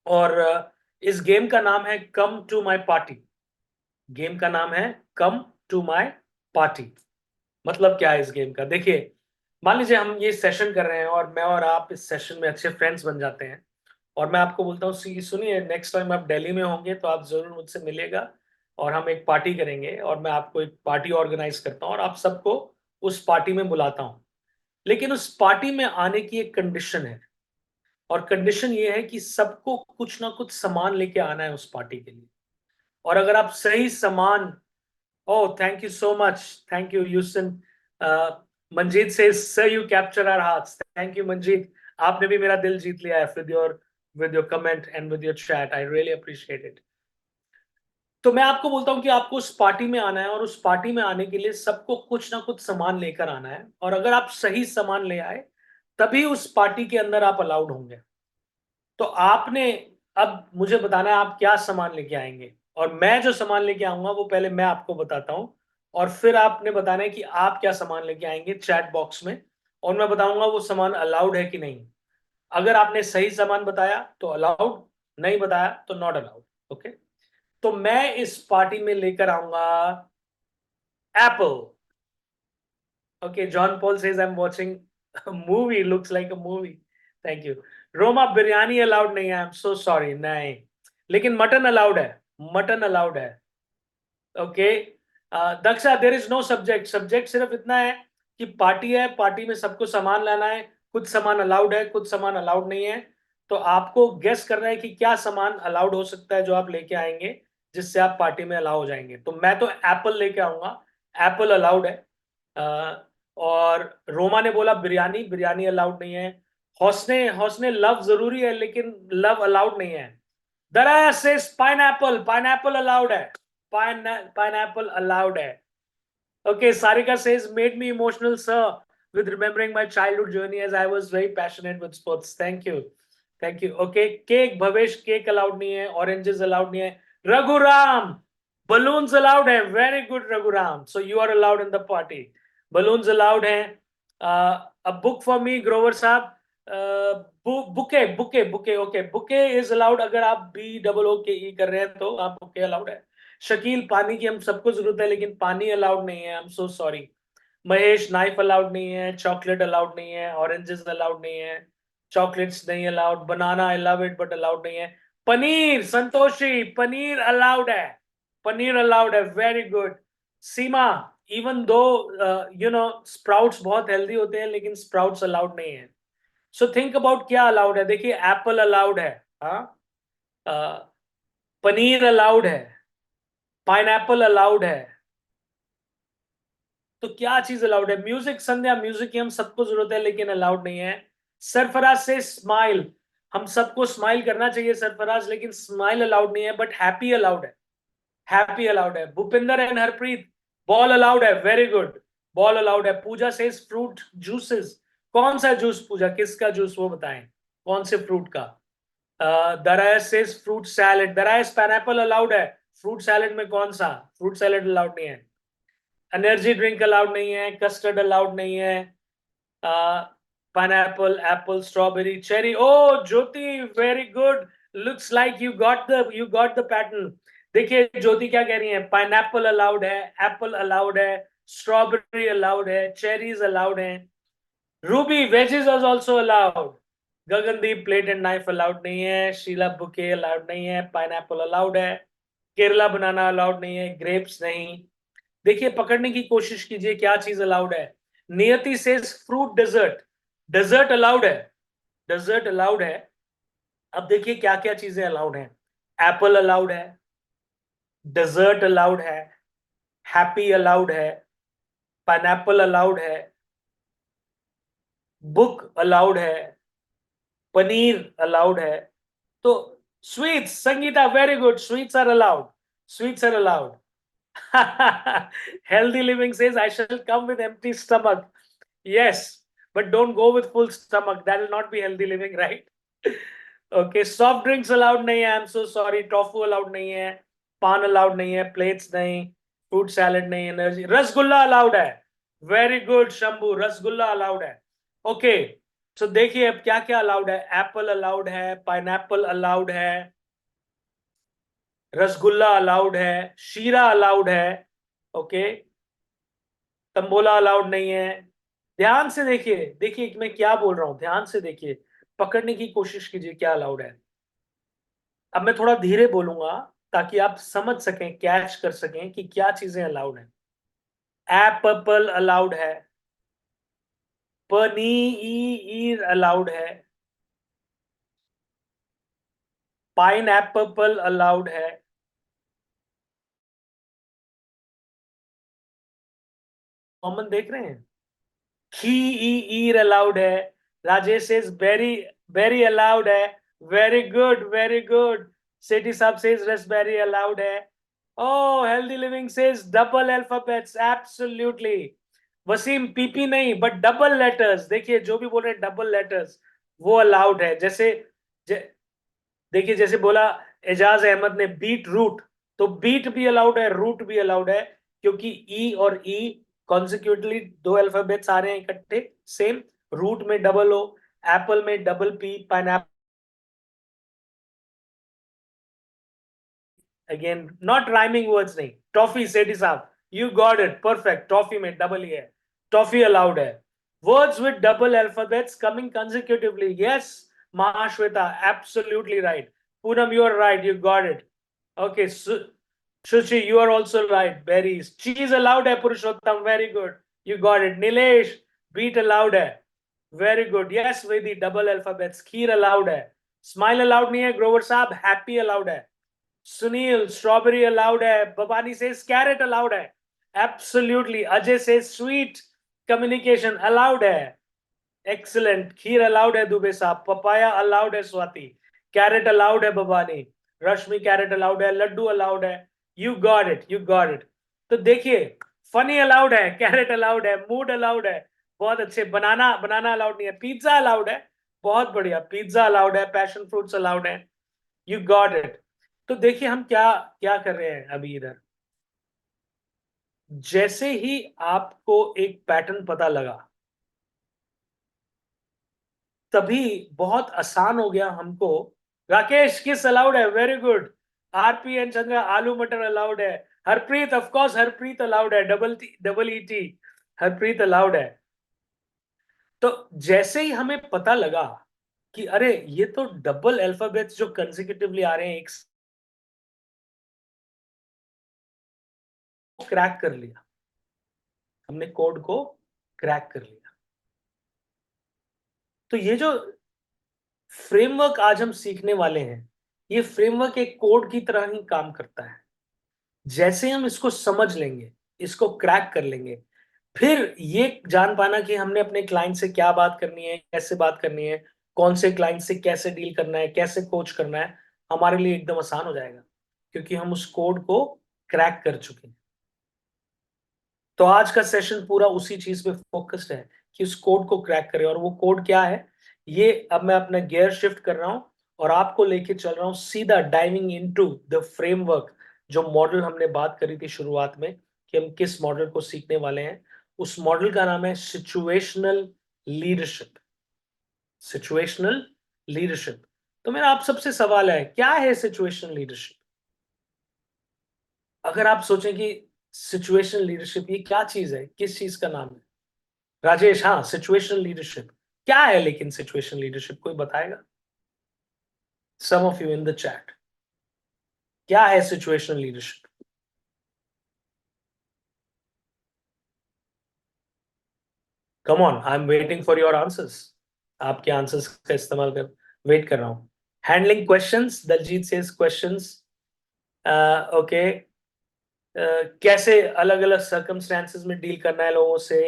और इस गेम का नाम है come to my party. Game का नाम है कम टू माई पार्टी। मतलब क्या है इस गेम का, देखिए, मान लीजिए हम ये सेशन कर रहे हैं और मैं और आप इस सेशन में अच्छे फ्रेंड्स बन जाते हैं। और मैं आपको बोलता हूँ सुनिए, नेक्स्ट टाइम आप दिल्ली में होंगे तो आप जरूर मुझसे मिलिएगा और हम एक पार्टी करेंगे। और मैं आपको एक पार्टी ऑर्गेनाइज करता हूँ और आप सबको उस पार्टी में बुलाता हूँ। लेकिन उस पार्टी में आने की एक कंडीशन है, और कंडीशन ये है कि सबको कुछ ना कुछ सामान लेके आना है उस पार्टी के लिए। और अगर आप सही सामान, Oh, thank you so much. Thank you, Houston. Manjeet says, "Sir, you capture our hearts." Thank you, Manjeet. आपने भी मेरा दिल जीत लिया है with your comment and with your chat. I really appreciate it. तो मैं आपको बोलता हूँ कि आपको उस पार्टी में आना है, और उस पार्टी में आने के लिए सबको कुछ ना कुछ सामान लेकर आना है। और अगर आप सही सामान ले आए, तभी उस पार्टी के अंदर आप अलाउड होंगे। तो आपने अब मुझे बताना है आप क्या सामान लेके आएंगे। और मैं जो सामान लेके आऊंगा वो पहले मैं आपको बताता हूं, और फिर आपने बताना है कि आप क्या सामान लेके आएंगे चैट बॉक्स में। और मैं बताऊंगा वो सामान अलाउड है कि नहीं। अगर आपने सही सामान बताया तो अलाउड, नहीं बताया तो नॉट अलाउड। ओके, तो मैं इस पार्टी में लेकर आऊंगा apple. Okay, John Paul says I am watching movie, looks like a movie, thank you. Roma, biryani allowed नहीं है, आई एम सो सॉरी, नहीं। लेकिन मटन अलाउड है, मटन अलाउड है। Okay, Daksha, there is no subject. Subject सिर्फ इतना है कि पार्टी है, पार्टी में सबको सामान लाना है। कुछ सामान अलाउड है, कुछ सामान अलाउड नहीं है। तो आपको गेस करना है कि क्या सामान अलाउड हो सकता है जो आप लेके आएंगे, जिससे आप पार्टी में अलाउ हो जाएंगे। तो मैं तो एप्पल लेके आऊंगा, एप्पल अलाउड है। और रोमा ने बोला बिरयानी, बिरयानी अलाउड नहीं है। हौसने हौसने लव जरूरी है, लेकिन लव अलाउड नहीं है। Daraya says pineapple. Pineapple allowed है. Pineapple allowed है. Okay, Sarika says made me emotional, sir, with remembering my childhood journey as I was very passionate with sports. Thank you. Thank you. Okay, cake, Bhavesh, cake allowed नहीं है, oranges allowed नहीं है. Raghuram, balloons allowed है. Very good, Raghuram. So you are allowed in the party. Balloons allowed है. A book for me, Grover साहब. Bouquet. Okay, bouquet is allowed अगर आप BOOKE कर रहे हैं तो आप bouquet allowed है. शकील, पानी की हम सबको जरूरत है लेकिन पानी अलाउड नहीं है. I am so sorry. Mahesh, knife allowed नहीं है, चॉकलेट अलाउड नहीं है, ऑरेंजेस अलाउड नहीं है, चॉकलेट्स नहीं allowed, banana I love it but allowed नहीं है. पनीर, संतोषी, पनीर अलाउड है. पनीर अलाउड है. Very good. Seema, even though sprouts बहुत हेल्दी होते हैं लेकिन स्प्राउट्स अलाउड नहीं है. सो थिंक अबाउट क्या अलाउड है. देखिए, एप्पल अलाउड है. हाँ, पनीर अलाउड है, पाइनएप्पल अलाउड है. तो क्या चीज अलाउड है. म्यूजिक, संध्या, म्यूजिक की हम सबको जरूरत है लेकिन अलाउड नहीं है. सरफराज से स्माइल, हम सबको स्माइल करना चाहिए सरफराज, लेकिन स्माइल अलाउड नहीं है बट हैप्पी अलाउड है. हैप्पी अलाउड है. Bhupinder and Harpreet, ball allowed है. वेरी गुड, बॉल अलाउड है. पूजा से फ्रूट जूसेस, कौन सा जूस पूजा, किसका जूस वो बताएं, कौन से फ्रूट का. दरायस से fruit salad. Darius, pineapple allowed है. फ्रूट सैलेड में कौन सा फ्रूट सैलेड अलाउड नहीं है. एनर्जी ड्रिंक अलाउड नहीं है. कस्टर्ड अलाउड नहीं है. Pineapple, apple, strawberry, cherry. Oh Jyoti, very good. Looks like you got the pattern. देखिए ज्योति क्या कह रही है. पाइनएप्पल अलाउड है, एप्पल अलाउड है, स्ट्रॉबेरी अलाउड है, चेरीज अलाउड है. Ruby, wedges is also allowed. Gagandeep, plate and knife allowed नहीं है. शीला, बुके अलाउड नहीं है. पाइनएप्पल अलाउड है. केरला, बनाना अलाउड नहीं है. ग्रेप्स नहीं. देखिए, पकड़ने की कोशिश कीजिए क्या चीज अलाउड है. नियति से फ्रूट डेजर्ट. डेजर्ट अलाउड है. डेजर्ट अलाउड है. अब देखिए क्या क्या चीजें अलाउड हैं. एप्पल अलाउड है, डेजर्ट अलाउड है, हैप्पी अलाउड है, पाइनएप्पल अलाउड है, बुक अलाउड है, पनीर अलाउड है. तो sweets, Sangeeta, very good, sweets are allowed. Sweets are allowed. Healthy living says I shall come with empty stomach. Yes, but don't go with full stomach. That will not be healthy living, right? Okay, soft drinks allowed नहीं है. I'm so sorry. Tofu allowed नहीं है. पान allowed नहीं है. Plates नहीं. Fruit salad नहीं. Energy. रसगुल्ला allowed है. Very good, Shambhu. Rasgulla allowed है. Okay, so देखिए अब क्या क्या allowed है. Apple allowed है. Pineapple allowed है. रसगुल्ला अलाउड है. शीरा अलाउड है. ओके, तंबोला अलाउड नहीं है. ध्यान से देखिए, देखिए मैं क्या बोल रहा हूं, ध्यान से देखिए, पकड़ने की कोशिश कीजिए क्या अलाउड है. अब मैं थोड़ा धीरे बोलूंगा ताकि आप समझ सकें, कैच कर सकें कि क्या चीजें अलाउड है. एप्पल अलाउड है. पनीर अलाउड है. पाइन एप्पल अलाउड है. कॉमन देख रहे हैं. खीर अलाउड है. Rajesh says berry, berry allowed है. Very good, very good. Sethi sahab says raspberry allowed है. Oh healthy living says double alphabets. Absolutely. Wasim, PP नहीं बट डबल लेटर्स. देखिए जो भी बोल रहे हैं डबल लेटर्स वो अलाउड है. जैसे देखिए जैसे बोला एजाज अहमद ने बीट रूट, तो बीट भी अलाउड है, रूट भी अलाउड है, क्योंकि ई और ई कॉन्सिक्यूटिवली दो अल्फाबेट्स आ रहे हैं इकट्ठे सेम. रूट में डबल ओ, एप्पल में double P, pineapple again not rhyming words नहीं. Toffee, Sethi sahab you got it perfect. Toffee में डबल ही है. टॉफी अलाउड है. Words with double alphabets coming consecutively. Yes Mahashweta, absolutely right. Poonam, you are right, you got it. Okay, Shushi, you are also right. Berries. Cheese allowed है पुरुषोत्तम. Very good. You got it. Nilesh, wheat allowed है. Very good. Yes, Vedi, double alphabets. खीर allowed है. Smile allowed नहीं है. Grover साहब, happy allowed है. Sunil, strawberry allowed है. Babani says carrot allowed है. Absolutely. Ajay says sweet communication allowed है. Excellent. खीर allowed है दुबे साहब. Papaya allowed है स्वाति. Carrot allowed है Babani. रश्मि कैरेट अलाउड है, लड्डू अलाउड है, you got it, you got it. तो देखिए, फनी अलाउड है, कैरेट अलाउड है, मूड अलाउड है, बहुत अच्छे। बनाना, बनाना अलाउड नहीं है। पिज्जा अलाउड है, बहुत बढ़िया, पिज्जा अलाउड है, पैशन फ्रूट्स अलाउड है, यू गॉट इट। तो देखिए हम क्या क्या कर रहे हैं अभी इधर। जैसे ही आपको एक पैटर्न पता लगा, तभी बहुत आसान हो गया हमको। राकेश किस अलाउड है, very good. RP N Chandra aloo matar allowed है। Harpreet, of course Harpreet allowed है, double E T, Harpreet allowed है। तो जैसे ही हमें पता लगा कि अरे ये तो डबल अल्फाबेट्स जो कंसेक्यूटिवली आ रहे हैं, एक क्रैक कर लिया, हमने कोड को क्रैक कर लिया। तो ये जो फ्रेमवर्क आज हम सीखने वाले हैं, ये फ्रेमवर्क एक कोड की तरह ही काम करता है। जैसे हम इसको समझ लेंगे, इसको क्रैक कर लेंगे, फिर ये जान पाना कि हमने अपने क्लाइंट से क्या बात करनी है, कैसे बात करनी है, कौन से क्लाइंट से कैसे डील करना है, कैसे कोच करना है, हमारे लिए एकदम आसान हो जाएगा, क्योंकि हम उस कोड को क्रैक कर चुके हैं। तो आज का सेशन पूरा उसी चीज पे फोकस्ड है कि उस कोड को क्रैक करें। और वो कोड क्या है, ये अब मैं अपना गियर शिफ्ट कर रहा हूं और आपको लेके चल रहा हूं सीधा डाइविंग इनटू द फ्रेमवर्क। जो मॉडल हमने बात करी थी शुरुआत में कि हम किस मॉडल को सीखने वाले हैं, उस मॉडल का नाम है सिचुएशनल लीडरशिप। Situational leadership. तो मेरा आप सबसे सवाल है, क्या है सिचुएशनल लीडरशिप? अगर आप सोचें कि सिचुएशनल लीडरशिप ये क्या चीज है, किस चीज का नाम है? राजेश, हाँ, सिचुएशनल लीडरशिप क्या है? लेकिन सिचुएशनल लीडरशिप कोई बताएगा? Some of you in the chat, क्या है situational leadership? Come on, I am waiting for your answers. आपके आंसर्स का इस्तेमाल कर वेट कर रहा हूं। Handling questions, Daljeet says questions. Okay, कैसे अलग अलग सर्कमस्टेंसेस में डील करना है लोगों से,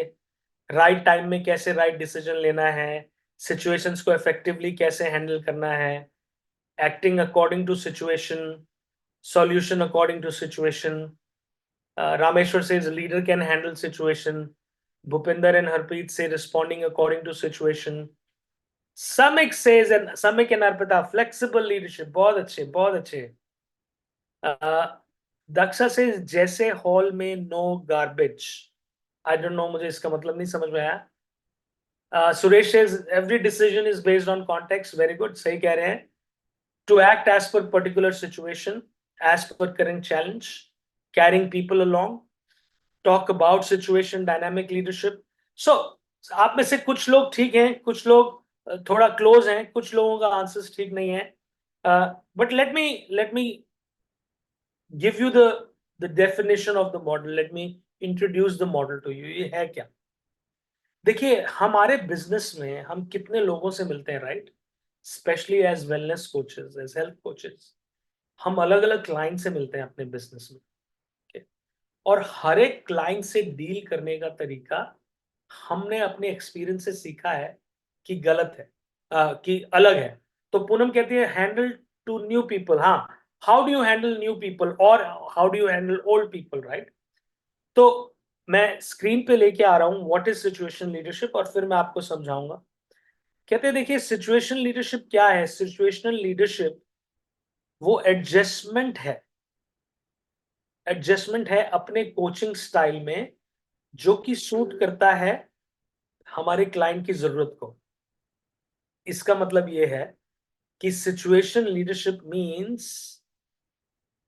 राइट टाइम में कैसे राइट डिसीजन लेना है, सिचुएशंस को इफेक्टिवली कैसे हैंडल करना है, acting according to situation, solution according to situation. Rameshwar says leader can handle situation. Bhupinder and Harpreet say responding according to situation. Samik says, and Samik and Arpita, flexible leadership. बहुत अच्छे, बहुत अच्छे. Daksha says जैसे हॉल में no garbage. I don't know, मुझे इसका मतलब नहीं समझ में आया. Suresh says every decision is based on context. Very good, सही कह रहे हैं. To act as per particular situation, as per current challenge, carrying people along, talk about situation, dynamic leadership. So आप में से कुछ लोग ठीक हैं, कुछ लोग थोड़ा क्लोज हैं, कुछ लोगों का आंसर्स ठीक नहीं है, but let me give you the definition of the model, let me introduce the model to you. ये है क्या? देखिए, हमारे बिजनेस में हम कितने लोगों से मिलते हैं, right? Especially as wellness coaches, as health coaches, हम अलग अलग क्लाइंट से मिलते हैं अपने बिजनेस में। okay? और हर एक क्लाइंट से डील करने का तरीका हमने अपने एक्सपीरियंस से सीखा है कि गलत है, कि अलग है। तो पूनम कहती है हैंडल टू न्यू पीपल। हाँ, how do you handle new people और how do you handle old people, right? तो मैं स्क्रीन पे लेके आ रहा हूं व्हाट इज सिचुएशन लीडरशिप, और फिर मैं आपको समझाऊंगा। कहते हैं देखिए, सिचुएशन लीडरशिप क्या है? सिचुएशनल लीडरशिप वो एडजस्टमेंट है अपने कोचिंग स्टाइल में, जो कि सूट करता है हमारे क्लाइंट की जरूरत को। इसका मतलब ये है कि सिचुएशन लीडरशिप मींस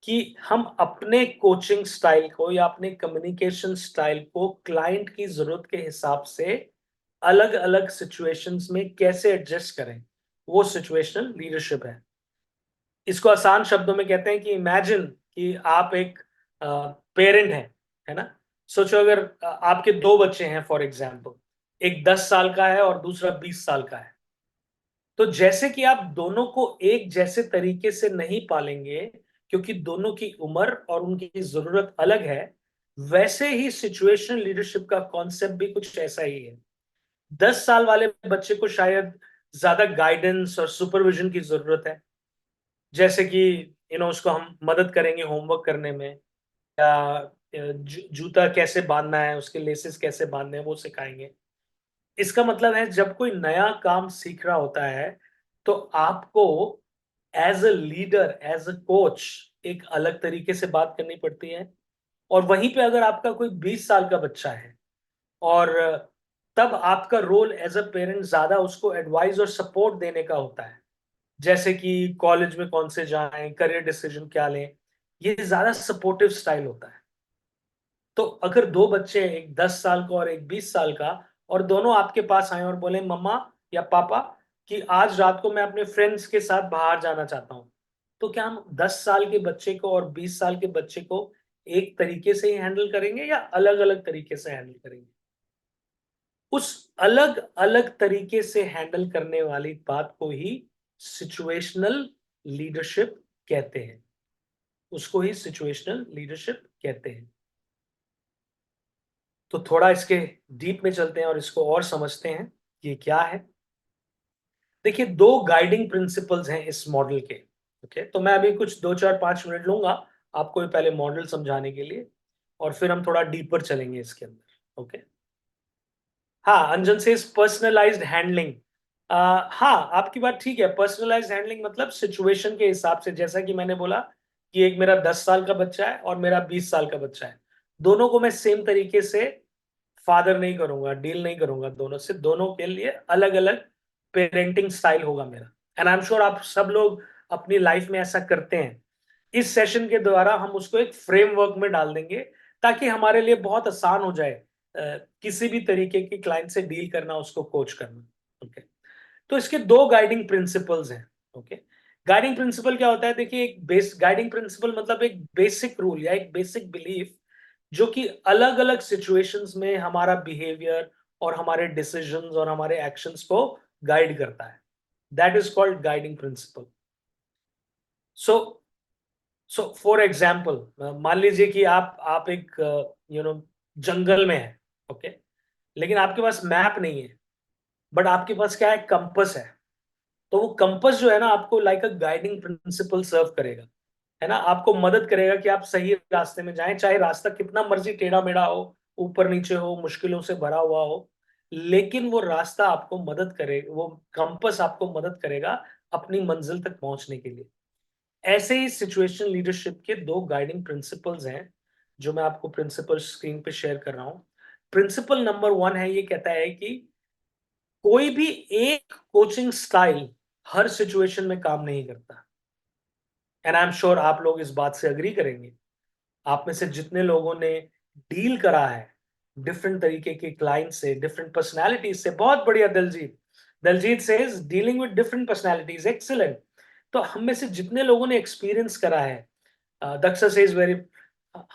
कि हम अपने कोचिंग स्टाइल को या अपने कम्युनिकेशन स्टाइल को क्लाइंट की जरूरत के हिसाब से अलग अलग सिचुएशंस में कैसे एडजस्ट करें, वो सिचुएशनल लीडरशिप है। इसको आसान शब्दों में कहते हैं कि इमेजिन कि आप एक पेरेंट हैं, है ना? सोचो अगर आपके दो बच्चे हैं फॉर एग्जाम्पल, एक 10 साल का है और दूसरा 20 साल का है। तो जैसे कि आप दोनों को एक जैसे तरीके से नहीं पालेंगे, क्योंकि दोनों की उम्र और उनकी जरूरत अलग है, वैसे ही सिचुएशनल लीडरशिप का कॉन्सेप्ट भी कुछ ऐसा ही है। 10 साल वाले बच्चे को शायद ज्यादा गाइडेंस और सुपरविजन की जरूरत है, जैसे कि उसको हम मदद करेंगे होमवर्क करने में, या जूता कैसे बांधना है, उसके लेसेस कैसे बांधने हैं वो सिखाएंगे। इसका मतलब है जब कोई नया काम सीख रहा होता है तो आपको as a leader, as a coach एक अलग तरीके से बात करनी पड़ती है। और वहीं पे अगर आपका कोई 20 साल का बच्चा है, और तब आपका रोल एज अ पेरेंट ज्यादा उसको एडवाइस और सपोर्ट देने का होता है, जैसे कि कॉलेज में कौन से जाएं, करियर डिसीजन क्या लें, ये ज्यादा सपोर्टिव स्टाइल होता है। तो अगर दो बच्चे, एक 10 साल का और एक 20 साल का, और दोनों आपके पास आए और बोले मम्मा या पापा कि आज रात को मैं अपने फ्रेंड्स के साथ बाहर जाना चाहता हूँ, तो क्या हम 10 साल के बच्चे को और 20 साल के बच्चे को एक तरीके से ही हैंडल करेंगे या अलग अलग तरीके से हैंडल करेंगे? उस अलग अलग तरीके से हैंडल करने वाली बात को ही सिचुएशनल लीडरशिप कहते हैं। उसको ही सिचुएशनल लीडरशिप कहते हैं। तो थोड़ा इसके डीप में चलते हैं और इसको और समझते हैं ये क्या है। देखिए, दो गाइडिंग प्रिंसिपल्स हैं इस मॉडल के। ओके, तो मैं अभी कुछ 2 4 5 मिनट लूंगा आपको ये पहले मॉडल समझाने के लिए, और फिर हम थोड़ा डीपर चलेंगे इसके अंदर। ओके, हाँ, अंजन से पर्सनलाइज्ड हैंडलिंग। हाँ, आपकी बात ठीक है। पर्सनलाइज्ड हैंडलिंग मतलब सिचुएशन के हिसाब से, जैसा कि मैंने बोला कि एक मेरा 10 साल का बच्चा है और मेरा 20 साल का बच्चा है, दोनों को मैं सेम तरीके से फादर नहीं करूंगा, डील नहीं करूंगा दोनों से। दोनों के लिए अलग अलग पेरेंटिंग स्टाइल होगा मेरा। एंड आई एम श्योर आप सब लोग अपनी लाइफ में ऐसा करते हैं। इस सेशन के द्वारा हम उसको एक फ्रेमवर्क में डाल देंगे ताकि हमारे लिए बहुत आसान हो जाए किसी भी तरीके की क्लाइंट से डील करना, उसको कोच करना। ओके, तो इसके दो गाइडिंग प्रिंसिपल्स हैं। ओके, गाइडिंग प्रिंसिपल क्या होता है? देखिए, एक बेस गाइडिंग प्रिंसिपल मतलब एक बेसिक रूल या एक बेसिक बिलीफ जो कि अलग अलग सिचुएशंस में हमारा बिहेवियर और हमारे डिसीजंस और हमारे एक्शंस को गाइड करता है। That is called guiding principal. So so for example, मान लीजिए कि आप एक जंगल में है। ओके, लेकिन आपके पास मैप नहीं है, बट आपके पास क्या है? कंपस है। तो वो कंपस जो है ना, आपको लाइक अ गाइडिंग प्रिंसिपल सर्व करेगा, है ना। आपको मदद करेगा कि आप सही रास्ते में जाएं, चाहे रास्ता कितना मर्जी टेढ़ा मेढ़ा हो, ऊपर नीचे हो, मुश्किलों से भरा हुआ हो, लेकिन वो रास्ता आपको मदद करे, वो कंपस आपको मदद करेगा अपनी मंजिल तक पहुंचने के लिए। ऐसे ही सिचुएशन लीडरशिप के दो गाइडिंग प्रिंसिपल्स हैं जो मैं आपको प्रिंसिपल स्क्रीन पे शेयर कर रहा हूं। प्रिंसिपल नंबर 1 है, ये कहता है कि कोई भी एक कोचिंग स्टाइल हर सिचुएशन में काम नहीं करता। एंड आई एम श्योर आप लोग इस बात से अग्री करेंगे। आप में से जितने लोगों ने डील करा है डिफरेंट तरीके के क्लाइंट से, डिफरेंट पर्सनालिटीज से, बहुत बढ़िया Daljeet. Daljeet says dealing with different personalities excellent. तो हम में से जितने लोगों ने एक्सपीरियंस करा है, दक्षा सेज वेरी,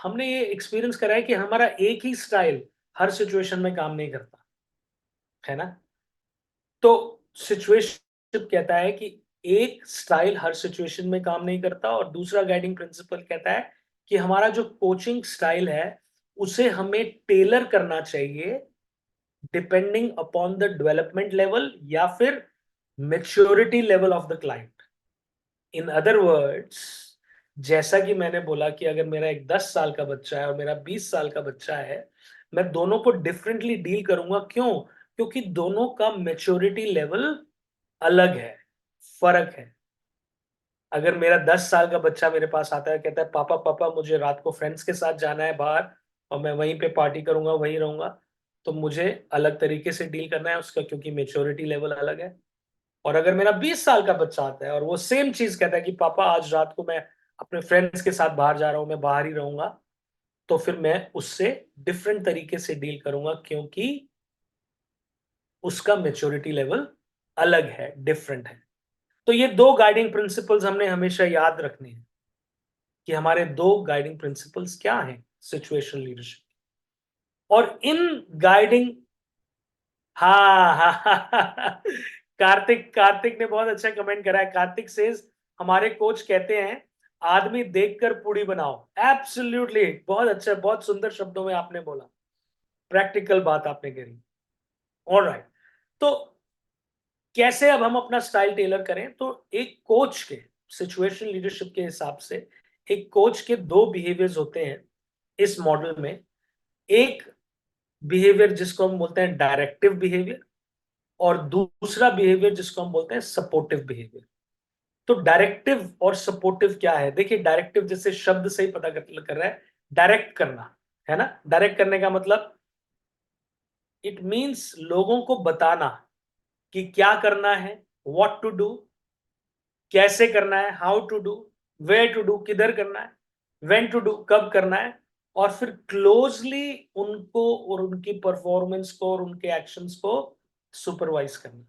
हमने ये एक्सपीरियंस करा है कि हमारा एक ही स्टाइल हर सिचुएशन में काम नहीं करता, है ना। तो सिचुएशन कहता है कि एक स्टाइल हर सिचुएशन में काम नहीं करता, और दूसरा गाइडिंग प्रिंसिपल कहता है कि हमारा जो कोचिंग स्टाइल है उसे हमें टेलर करना चाहिए depending upon the development level या फिर maturity level of the client. In other words, जैसा कि मैंने बोला कि अगर मेरा एक 10 साल का बच्चा है और मेरा 20 साल का बच्चा है, मैं दोनों को डिफरेंटली डील करूंगा। क्यों? क्योंकि दोनों का मेच्योरिटी लेवल अलग है, फर्क है। अगर मेरा 10 साल का बच्चा मेरे पास आता है, कहता है पापा पापा मुझे रात को फ्रेंड्स के साथ जाना है बाहर, और मैं वहीं पे पार्टी करूंगा, वहीं रहूंगा, तो मुझे अलग तरीके से डील करना है उसका, क्योंकि मेच्योरिटी लेवल अलग है। और अगर मेरा 20 साल का बच्चा आता है और वो सेम चीज कहता है कि पापा आज रात को मैं अपने फ्रेंड्स के साथ बाहर जा रहा हूं, मैं बाहर ही रहूंगा, तो फिर मैं उससे डिफरेंट तरीके से डील करूंगा, क्योंकि उसका मेच्योरिटी लेवल अलग है, डिफरेंट है। तो ये दो गाइडिंग प्रिंसिपल्स हमने हमेशा याद रखने हैं कि हमारे दो गाइडिंग प्रिंसिपल्स क्या हैं सिचुएशनल लीडरशिप। और इन गाइडिंग, हाँ हाँ हाँ, कार्तिक कार्तिक ने बहुत अच्छा कमेंट करा है। कार्तिक सेज हमारे कोच कहते हैं आदमी देखकर पूरी बनाओ। एब्सोल्युटली, बहुत अच्छा, बहुत सुंदर शब्दों में आपने बोला, प्रैक्टिकल बात आपने करी। ऑलराइट, तो कैसे अब हम अपना स्टाइल टेलर करें? तो एक कोच के सिचुएशनल लीडरशिप के हिसाब से एक कोच के दो बिहेवियर्स होते हैं इस मॉडल में। एक बिहेवियर जिसको हम बोलते हैं डायरेक्टिव बिहेवियर, और दूसरा बिहेवियर जिसको हम बोलते हैं सपोर्टिव बिहेवियर। तो डायरेक्टिव और सपोर्टिव क्या है? देखिए, डायरेक्टिव जैसे शब्द से ही पता कर रहा है, डायरेक्ट करना, है ना। डायरेक्ट करने का मतलब इट मींस लोगों को बताना कि क्या करना है, व्हाट टू डू, कैसे करना है, how to do, where to do, किधर करना है, व्हेन टू डू, कब करना है, और फिर क्लोजली उनको और उनकी परफॉर्मेंस को और उनके एक्शंस को सुपरवाइज करना।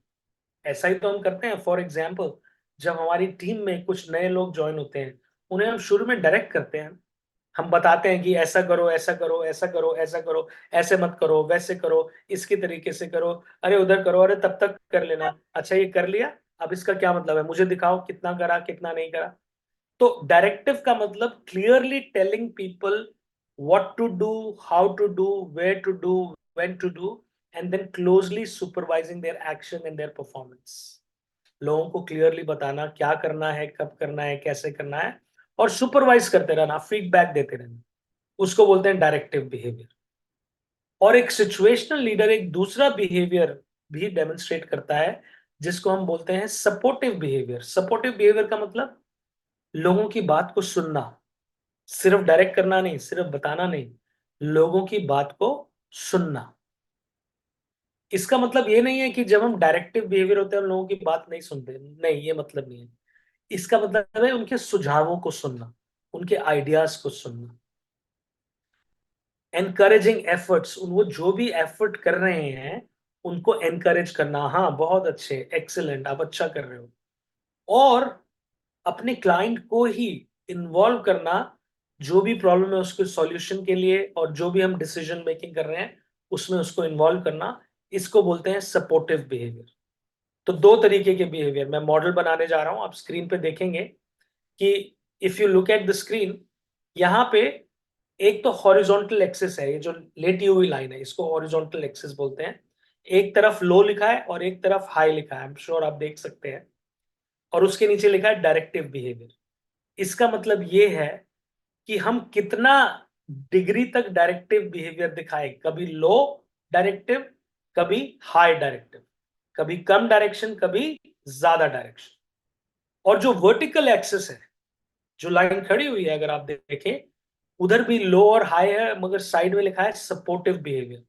ऐसा ही तो हम करते हैं। फॉर एग्जाम्पल, जब हमारी टीम में कुछ नए लोग ज्वाइन होते हैं, उन्हें हम शुरू में डायरेक्ट करते हैं। हम बताते हैं कि ऐसा करो, ऐसा करो, ऐसा करो, ऐसा करो, ऐसे मत करो, वैसे करो, इसके तरीके से करो, अरे उधर करो, अरे तब तक कर लेना, अच्छा ये कर लिया, अब इसका क्या मतलब है, मुझे दिखाओ कितना करा कितना नहीं करा। तो डायरेक्टिव का मतलब clearly telling people what to do, how to do, where to do, when to do, and then closely supervising their action and their performance. लोगों को क्लियरली बताना क्या करना है, कब करना है, कैसे करना है, और सुपरवाइज करते रहना, फीडबैक देते रहना, उसको बोलते हैं डायरेक्टिव बिहेवियर। और एक सिचुएशनल लीडर एक दूसरा बिहेवियर भी डेमोन्स्ट्रेट करता है जिसको हम बोलते हैं सपोर्टिव बिहेवियर। सपोर्टिव बिहेवियर का मतलब लोगों की बात को सुनना, सिर्फ डायरेक्ट करना नहीं, सिर्फ बताना नहीं, लोगों की बात को सुनना। इसका मतलब ये नहीं है कि जब हम डायरेक्टिव बिहेवियर होते हैं हम लोगों की बात नहीं सुनते, नहीं, ये मतलब नहीं है। इसका मतलब है उनके सुझावों को सुनना, उनके आइडियाज को सुनना, एनकरेजिंग एफर्ट्स, वो जो भी एफर्ट कर रहे हैं उनको एनकरेज करना, हाँ बहुत अच्छे, एक्सीलेंट, आप अच्छा कर रहे हो। और अपने क्लाइंट को ही इन्वॉल्व करना, जो भी प्रॉब्लम है उसके सॉल्यूशन के लिए, और जो भी हम डिसीजन मेकिंग कर रहे हैं उसमें उसको इन्वॉल्व करना, इसको बोलते हैं सपोर्टिव बिहेवियर। तो दो तरीके के बिहेवियर मैं मॉडल बनाने जा रहा हूं, आप स्क्रीन पे देखेंगे कि if you look at the screen, यहाँ पे एक तो हॉरिजॉन्टल एक्सिस है, ये जो लेटी हुई लाइन है इसको हॉरिजॉन्टल एक्सिस बोलते हैं। एक तरफ लो लिखा है और एक तरफ हाई लिखा है, आई एम श्योर आप देख सकते हैं। और उसके नीचे लिखा है डायरेक्टिव बिहेवियर। इसका मतलब ये है कि हम कितना डिग्री तक डायरेक्टिव बिहेवियर दिखाएं, कभी लो डायरेक्टिव, कभी हाई डायरेक्टिव, कभी कम डायरेक्शन, कभी ज्यादा डायरेक्शन। और जो वर्टिकल एक्सिस है, जो लाइन खड़ी हुई है अगर आप देखें, उधर भी लो और हाई है, मगर साइड में लिखा है सपोर्टिव बिहेवियर।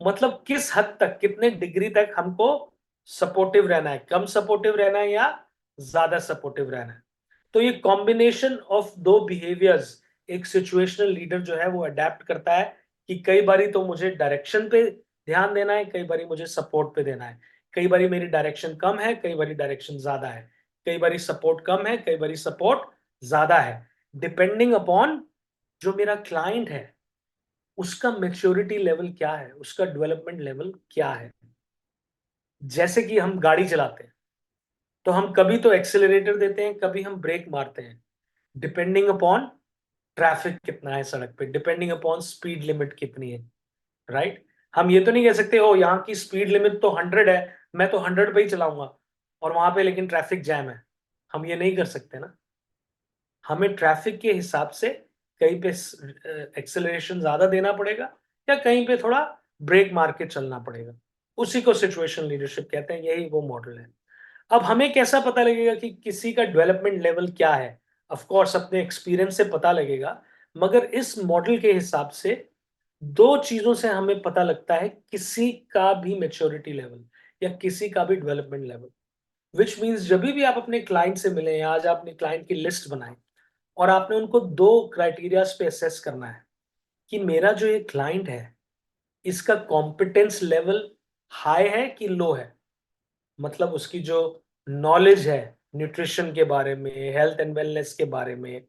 मतलब किस हद तक, कितने डिग्री तक हमको सपोर्टिव रहना है, कम सपोर्टिव रहना है या ज्यादा सपोर्टिव रहना है। तो ये कॉम्बिनेशन ऑफ दो बिहेवियर्स एक सिचुएशनल लीडर जो है वो अडेप्ट करता है कि कई बारी तो मुझे डायरेक्शन पे ध्यान देना है, कई बारी मुझे सपोर्ट पे देना है, कई बारी मेरी डायरेक्शन कम है, कई बारी डायरेक्शन ज्यादा है, कई बारी सपोर्ट कम है, कई बारी सपोर्ट ज्यादा है, डिपेंडिंग अपॉन जो मेरा क्लाइंट है उसका मैच्योरिटी लेवल क्या है, उसका डेवलपमेंट लेवल क्या है। जैसे कि हम गाड़ी चलाते हैं तो हम कभी तो एक्सेलरेटर देते हैं, कभी हम ब्रेक मारते हैं, डिपेंडिंग अपॉन ट्रैफिक कितना है सड़क पे, डिपेंडिंग अपॉन स्पीड लिमिट कितनी है, राइट। हम ये तो नहीं कह सकते ओ यहाँ की स्पीड लिमिट तो 100 है, मैं तो 100 पे ही चलाऊंगा, और वहां पे लेकिन ट्रैफिक जैम है। हम ये नहीं कर सकते ना। हमें ट्रैफिक के हिसाब से कहीं पे एक्सेलरेशन ज्यादा देना पड़ेगा, या कहीं पे थोड़ा ब्रेक मार के चलना पड़ेगा। उसी को सिचुएशन लीडरशिप कहते हैं, यही वो मॉडल है। अब हमें कैसा पता लगेगा कि किसी का डेवलपमेंट लेवल क्या है? ऑफ कोर्स अपने एक्सपीरियंस से पता लगेगा, मगर इस मॉडल के हिसाब से दो चीजों से हमें पता लगता है किसी का भी मैच्योरिटी लेवल या किसी का भी डेवलपमेंट लेवल। विच मीन्स जब भी आप अपने क्लाइंट से मिले, या आज आप अपने क्लाइंट की लिस्ट बनाएं और आपने उनको दो क्राइटेरियाज पे असेस करना है कि मेरा जो ये क्लाइंट है इसका कॉम्पिटेंस लेवल हाई है कि लो है। मतलब उसकी जो नॉलेज है न्यूट्रिशन के बारे में, हेल्थ एंड वेलनेस के बारे में,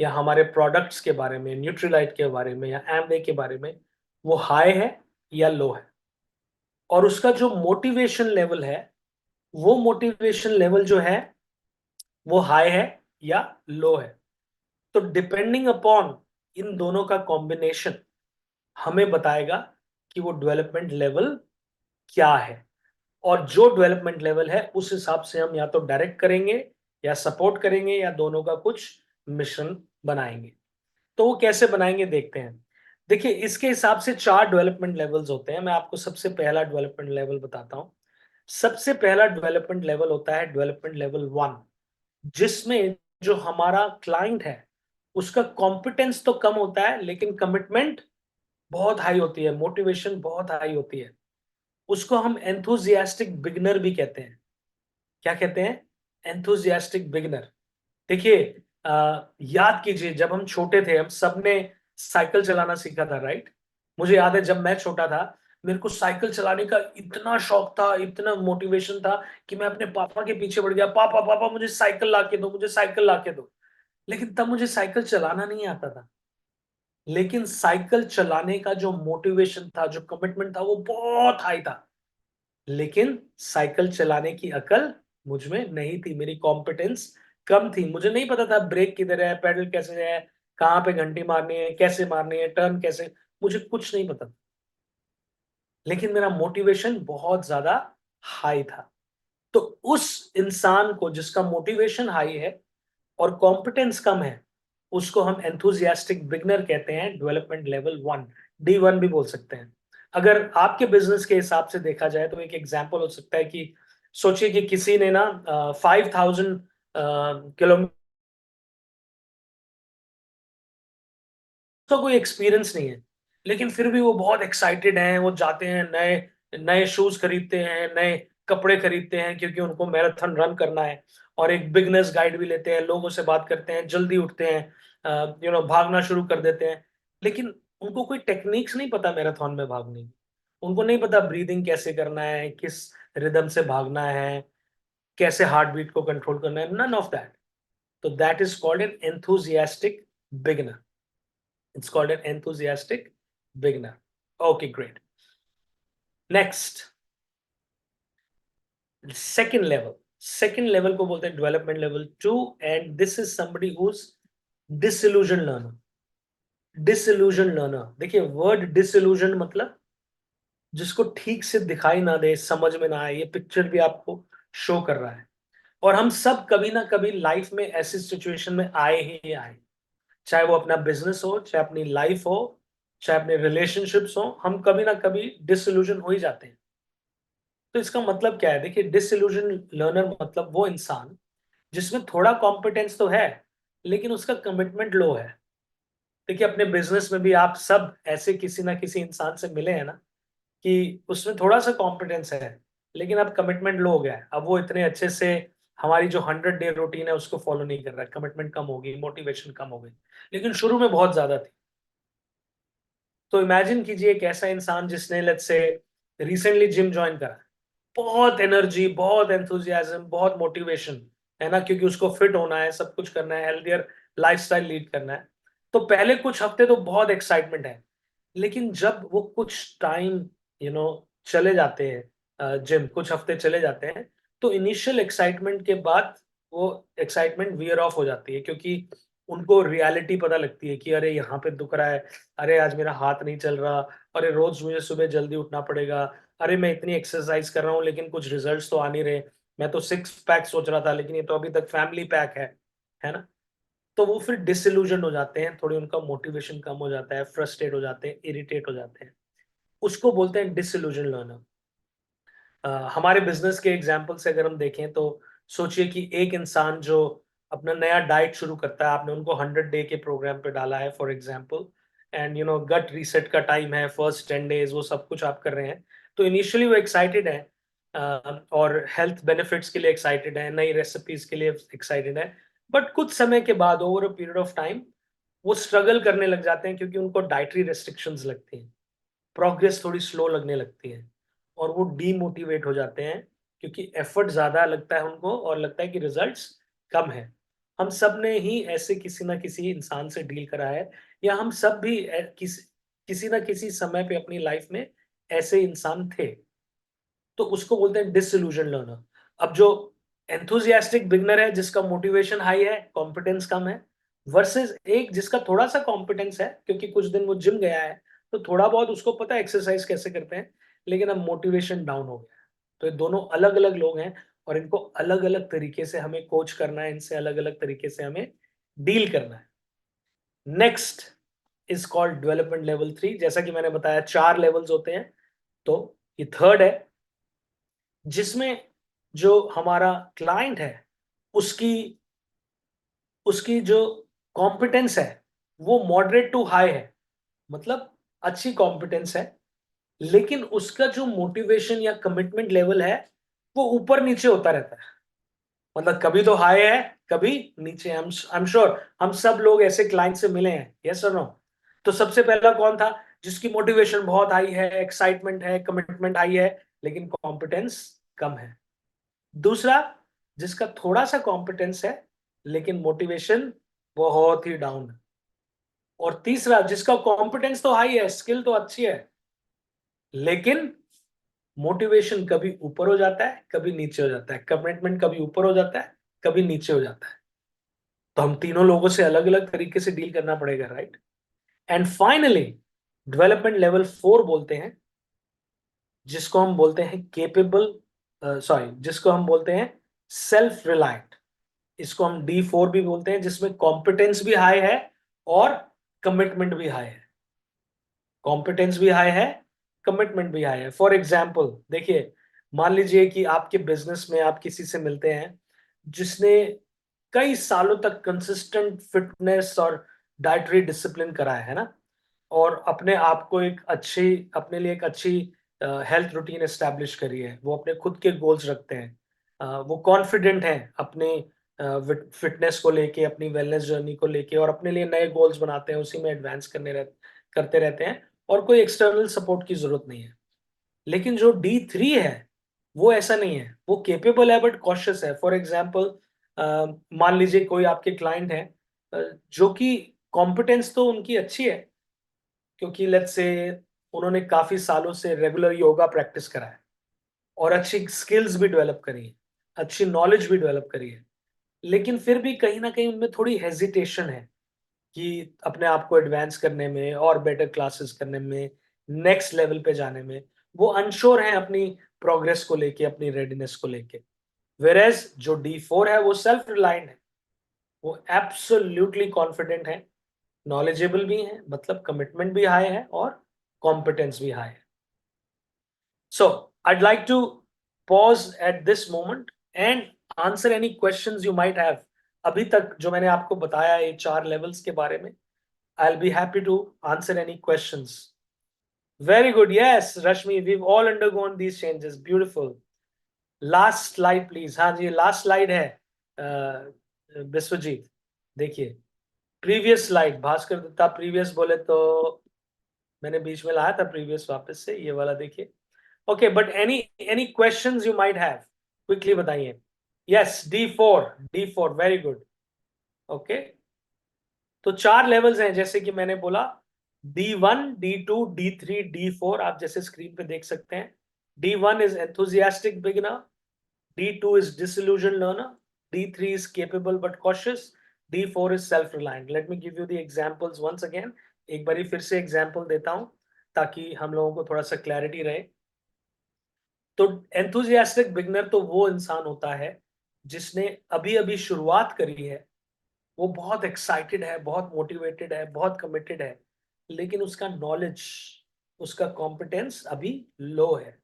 या हमारे प्रोडक्ट्स के बारे में, न्यूट्रीलाइट के बारे में, या एमवे के बारे में, वो हाई है या लो है। और उसका जो मोटिवेशन लेवल है, वो मोटिवेशन लेवल जो है वो हाई है या लो है। तो डिपेंडिंग अपॉन इन दोनों का कॉम्बिनेशन हमें बताएगा कि वो डेवलपमेंट लेवल क्या है। और जो डेवलपमेंट लेवल है उस हिसाब से हम या तो डायरेक्ट करेंगे या सपोर्ट करेंगे या दोनों का कुछ मिश्रण बनाएंगे। तो वो कैसे बनाएंगे देखते हैं। देखिए, इसके हिसाब से 4 डेवलपमेंट लेवल्स होते हैं। मैं आपको सबसे पहला डेवलपमेंट लेवल बताता हूँ। सबसे पहला डेवलपमेंट लेवल होता है डेवलपमेंट लेवल 1, जिसमें जो हमारा क्लाइंट है उसका कॉम्पिटेंस तो कम होता है लेकिन कमिटमेंट बहुत हाई होती है, मोटिवेशन बहुत हाई होती है। उसको हम एंथुसियास्टिक बिगिनर भी कहते हैं। क्या कहते हैं? Enthusiastic beginner. देखिए, याद कीजिए, जब हम छोटे थे हम सबने साइकिल चलाना सीखा था, राइट? मुझे याद है जब मैं छोटा था, मेरे को साइकिल चलाने का इतना शौक था, इतना मोटिवेशन था कि मैं अपने पापा के पीछे पड़ गया, पापा पापा मुझे साइकिल ला के दो, मुझे साइकिल ला के दो। लेकिन तब मुझे साइकिल चलाना नहीं आता था। लेकिन साइकिल चलाने का जो मोटिवेशन था, जो कमिटमेंट था, वो बहुत हाई था। लेकिन साइकिल चलाने की अकल मुझ में नहीं थी, मेरी कॉम्पिटेंस कम थी। मुझे नहीं पता था ब्रेक किधर है, पेडल कैसे है, कहाँ पे घंटी मारनी है, कैसे मारनी है, टर्न कैसे, मुझे कुछ नहीं पता। लेकिन मेरा मोटिवेशन बहुत ज्यादा हाई था। तो उस इंसान को जिसका मोटिवेशन हाई है और कॉम्पिटेंस कम है, उसको हम एंथुसियास्टिक बिगनर कहते हैं, डेवलपमेंट लेवल 1, D1 भी बोल सकते हैं। अगर आपके बिजनेस के हिसाब से देखा जाए तो एक एग्जांपल हो सकता है कि सोचिए कि किसी ने ना 5000 किलोमीटर का कोई एक्सपीरियंस नहीं है, लेकिन फिर भी वो बहुत एक्साइटेड हैं, वो जाते हैं, नए नए शूज खरीदते हैं, नए कपड़े खरीदते हैं क्योंकि उनको मैराथन रन करना है, और एक बिगनर्स गाइड भी लेते हैं, लोगों से बात करते हैं, जल्दी उठते हैं, भागना शुरू कर देते हैं। लेकिन उनको कोई टेक्निक्स नहीं पता मैराथन में भागने की। उनको नहीं पता ब्रीदिंग कैसे करना है, किस रिदम से भागना है, कैसे हार्ट बीट को कंट्रोल करना है, नन ऑफ दैट। तो that is called an enthusiastic beginner. It's called an enthusiastic beginner. Okay, great. Next, second level. Second level को बोलते हैं development level 2, and this is somebody who's disillusioned learner. Disillusioned learner. देखिए, word disillusioned मतलब जिसको ठीक से दिखाई ना दे, समझ में ना आए। ये पिक्चर भी आपको शो कर रहा है। और हम सब कभी ना कभी लाइफ में ऐसी सिचुएशन में आए ही आए, चाहे वो अपना बिजनेस हो, चाहे अपनी लाइफ हो, चाहे अपने रिलेशनशिप्स हो, हम कभी ना कभी डिसइल्यूजन हो ही जाते हैं। तो इसका मतलब क्या है? देखिए, डिसइल्यूजन लर्नर मतलब वो इंसान जिसमें थोड़ा कॉम्पिटेंस तो है लेकिन उसका कमिटमेंट लो है। देखिए, अपने बिजनेस में भी आप सब ऐसे किसी ना किसी इंसान से मिले हैं ना, कि उसमें थोड़ा सा कॉम्पिटेंस है लेकिन अब कमिटमेंट लो हो गया है। अब वो इतने अच्छे से हमारी जो 100 डे रूटीन है उसको फॉलो नहीं कर रहा है, कमिटमेंट कम हो गई, मोटिवेशन कम हो गई, लेकिन शुरू में बहुत ज्यादा थी। तो इमेजिन कीजिए एक ऐसा इंसान जिसने let's say recently gym join करा, बहुत एनर्जी, बहुत एंथुजियाज्म, बहुत मोटिवेशन है ना, क्योंकि उसको फिट होना है, सब कुछ करना है, हेल्दियर लाइफस्टाइल लीड करना है। तो पहले कुछ हफ्ते तो बहुत एक्साइटमेंट है, लेकिन जब वो कुछ टाइम यू नो चले जाते हैं, जिम कुछ हफ्ते चले जाते हैं, तो इनिशियल एक्साइटमेंट के बाद वो एक्साइटमेंट वियर ऑफ हो जाती है, क्योंकि उनको रियलिटी पता लगती है कि अरे यहाँ पे दुख रहा है, अरे आज मेरा हाथ नहीं चल रहा, अरे रोज मुझे सुबह जल्दी उठना पड़ेगा, अरे मैं इतनी एक्सरसाइज कर रहा हूँ लेकिन कुछ रिजल्ट्स तो आ नहीं रहे, मैं तो 6 पैक सोच रहा था लेकिन ये तो अभी तक फैमिली पैक है ना। तो वो फिर डिसइल्यूजन हो जाते हैं, थोड़ी उनका मोटिवेशन कम हो जाता है, फ्रस्ट्रेट हो जाते हैं, इरिटेट हो जाते हैं। उसको बोलते हैं डिसइल्यूजन लर्नर। हमारे बिजनेस के एग्जाम्पल से अगर हम देखें तो सोचिए कि एक इंसान जो अपना नया डाइट शुरू करता है, आपने उनको 100 डे के प्रोग्राम पे डाला है for example, and gut reset का टाइम है, फर्स्ट 10 डेज वो सब कुछ आप कर रहे हैं। तो इनिशियली वो एक्साइटेड है, और हेल्थ बेनिफिट्स के लिए एक्साइटेड है, नई रेसिपीज के लिए एक्साइटेड है। बट कुछ समय के बाद over a period of time वो स्ट्रगल करने लग जाते हैं, क्योंकि उनको डाइटरी रेस्ट्रिक्शंस लगती हैं, प्रोग्रेस थोड़ी स्लो लगने लगती है, और वो डीमोटिवेट हो जाते हैं, क्योंकि एफर्ट ज्यादा लगता है उनको और लगता है कि रिजल्ट्स कम है। हम सब ने ही ऐसे किसी ना किसी इंसान से डील करा है, या हम सब भी किसी ना किसी समय पे अपनी लाइफ में ऐसे इंसान थे। तो उसको बोलते हैं डिसइल्यूजन लर्नर। अब जो एंथुसियास्टिक बिगनर है, जिसका मोटिवेशन हाई है, कॉम्पिटेंस कम है, वर्सेस एक जिसका थोड़ा सा कॉम्पिटेंस है क्योंकि कुछ दिन वो जिम गया है, तो थोड़ा बहुत उसको पता है एक्सरसाइज कैसे करते हैं, लेकिन अब मोटिवेशन डाउन हो गया है। तो ये दोनों अलग अलग लोग हैं, और इनको अलग अलग तरीके से हमें कोच करना है, इनसे अलग अलग तरीके से हमें डील करना है। Next is called development level 3। जैसा कि मैंने बताया 4 लेवल्स होते हैं, तो ये थर्ड है, जिसमें जो हमारा क्लाइंट है उसकी उसकी जो कॉम्पिटेंस है वो मॉडरेट टू हाई है, मतलब अच्छी कॉम्पिटेंस है, लेकिन उसका जो मोटिवेशन या कमिटमेंट लेवल है वो ऊपर नीचे होता रहता है। मतलब कभी तो हाई है, कभी नीचे। आई एम श्योर हम सब लोग ऐसे क्लाइंट से मिले हैं, यस और नो? तो सबसे पहला कौन था जिसकी मोटिवेशन बहुत हाई है, एक्साइटमेंट है, कमिटमेंट हाई है, लेकिन कॉम्पिटेंस कम है। दूसरा, जिसका थोड़ा सा कॉम्पिटेंस है लेकिन मोटिवेशन बहुत ही डाउन है। और तीसरा, जिसका कॉम्पिटेंस तो हाई है, स्किल तो अच्छी है, लेकिन मोटिवेशन कभी ऊपर हो जाता है, कभी नीचे हो जाता है, कमिटमेंट कभी ऊपर हो जाता है, कभी नीचे हो जाता है। तो हम तीनों लोगों से अलग अलग तरीके से डील करना पड़ेगा, right? And finally development level 4 बोलते हैं, जिसको हम बोलते हैं जिसको हम बोलते हैं सेल्फ रिलायंट। इसको हम D4 भी बोलते हैं, जिसमें कॉम्पिटेंस भी हाई है और कमिटमेंट भी हाई है। कॉम्पिटेंस भी हाई है, कमिटमेंट भी हाई है। फॉर एग्जाम्पल देखिए, मान लीजिए कि आपके बिजनेस में आप किसी से मिलते हैं जिसने कई सालों तक कंसिस्टेंट फिटनेस और डाइटरी डिसिप्लिन करा है ना, और अपने लिए एक अच्छी हेल्थ रूटीन एस्टैब्लिश करी है, वो अपने खुद के गोल्स रखते हैं, वो कॉन्फिडेंट हैं अपने फिटनेस को लेके, अपनी वेलनेस जर्नी को लेके, और अपने लिए नए गोल्स बनाते हैं, उसी में एडवांस करते रहते हैं, और कोई एक्सटर्नल सपोर्ट की जरूरत नहीं है। लेकिन जो D3 है वो ऐसा नहीं है, वो केपेबल है बट कॉशियस है। फॉर एग्जाम्पल मान लीजिए कोई आपके क्लाइंट है, जो कि कॉम्पिटेंस तो उनकी अच्छी है, क्योंकि लेट्स से उन्होंने काफी सालों से रेगुलर योगा प्रैक्टिस करा है और अच्छी स्किल्स भी डेवलप करी है, अच्छी नॉलेज भी डेवलप करी है, लेकिन फिर भी कहीं ना कहीं उनमें थोड़ी हेजिटेशन है कि अपने आप को एडवांस करने में और बेटर क्लासेस करने में, नेक्स्ट लेवल पे जाने में वो अनश्योर हैं अपनी प्रोग्रेस को लेके, अपनी रेडीनेस को लेके। वेरेज जो D4 है वो सेल्फ रिलायंट है, वो एब्सोल्युटली कॉन्फिडेंट है, नॉलेजेबल भी है, मतलब कमिटमेंट भी हाई है और कॉम्पिटेंस भी हाई है। सो I'd like to pause at this moment and answer any questions you might have। अभी तक जो मैंने आपको बताया ये 4 लेवल्स के बारे में, I'll be happy to answer any questions। Very good, yes Rashmi, we've all undergone these changes, beautiful। Last slide please. हाँ जी, लास्ट स्लाइड है विश्वजीत, देखिए previous slide. Bhaskar Datta previous बोले तो मैंने बीच में लाया था प्रीवियस, वापस से ये वाला देखिए। Okay, but any questions you might have, quickly बताइए। Yes, D4 very good. Okay, तो 4 लेवल्स हैं जैसे कि मैंने बोला, D1, D2, D3, D4, आप जैसे स्क्रीन पे देख सकते हैं। D1 is enthusiastic beginner, D2 is disillusioned learner, D3 is capable but cautious, D4 is self-reliant। Let me give you the examples once again। एक बारी फिर से एग्जाम्पल देता हूं ताकि हम लोगों को थोड़ा सा क्लैरिटी रहे। तो एंथुजियास्टिक बिगनर तो वो इंसान होता है जिसने अभी अभी शुरुआत करी है, वो बहुत एक्साइटेड है, बहुत मोटिवेटेड है, बहुत कमिटेड है, लेकिन उसका नॉलेज, उसका कॉम्पिटेंस अभी लो है।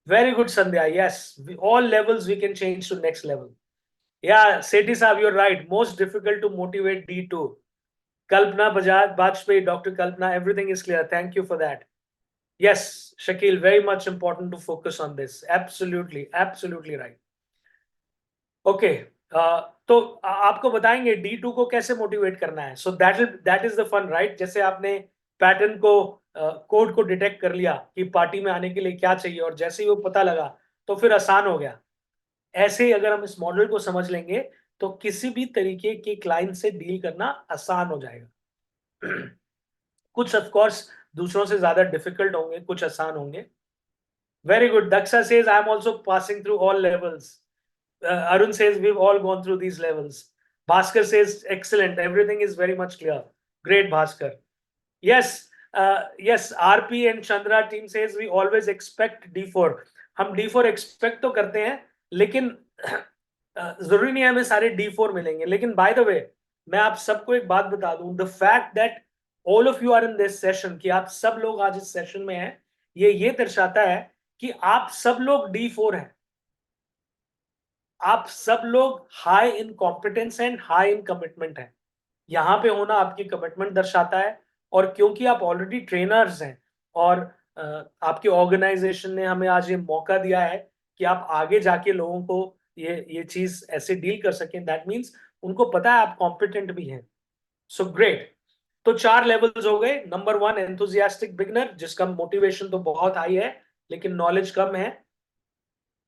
Very good, Sandhya. Yes, all levels we can change to next level. Yeah, Sethi Saab, you're right. Most difficult to motivate D2. Kalpana Bajaj, Bajpayee, Dr. Kalpana, everything is clear. Thank you for that. Yes, Shakil, very much important to focus on this. Absolutely, absolutely right. Okay, तो आपको बताएंगे D2 को कैसे मोटिवेट करना है। So that is the fun, right? जैसे आपने पैटर्न को, कोड को डिटेक्ट कर लिया कि पार्टी में आने के लिए क्या चाहिए, और जैसे ही वो पता लगा तो फिर आसान हो गया। ऐसे ही अगर हम इस मॉडल को समझ लेंगे तो किसी भी तरीके के क्लाइंट से डील करना आसान हो जाएगा। कुछ ऑफ कोर्स दूसरों से ज्यादा डिफिकल्ट होंगे, कुछ आसान होंगे। Very good, Daksha says I am also passing through all levels. Arun says we've all gone through these levels। Bhaskar says excellent, everything is very much clear। Great, Bhaskar। Yes, yes, RP and Chandra team says we always expect D4। हम D4 एक्सपेक्ट तो करते हैं, लेकिन जरूरी नहीं है हमें सारे D4 मिलेंगे। लेकिन बाय द वे, मैं आप सबको एक बात बता दूं, the fact that all of you are in this session, कि आप सब लोग आज इस सेशन में हैं, ये दर्शाता है कि आप सब लोग D4 हैं। आप सब लोग high in competence and high in commitment है। यहाँ पे होना आपकी कमिटमेंट दर्शाता है, और क्योंकि आप ऑलरेडी ट्रेनर्स हैं और आपकी ऑर्गेनाइजेशन ने हमें आज ये मौका दिया है कि आप आगे जाके लोगों को ये चीज ऐसे डील कर सकें, दैट मीन्स उनको पता है आप कॉम्पिटेंट भी हैं। So great. तो 4 लेवल्स हो गए। नंबर 1 एंथुजियास्टिक बिगनर, जिसका मोटिवेशन तो बहुत हाई है लेकिन नॉलेज कम है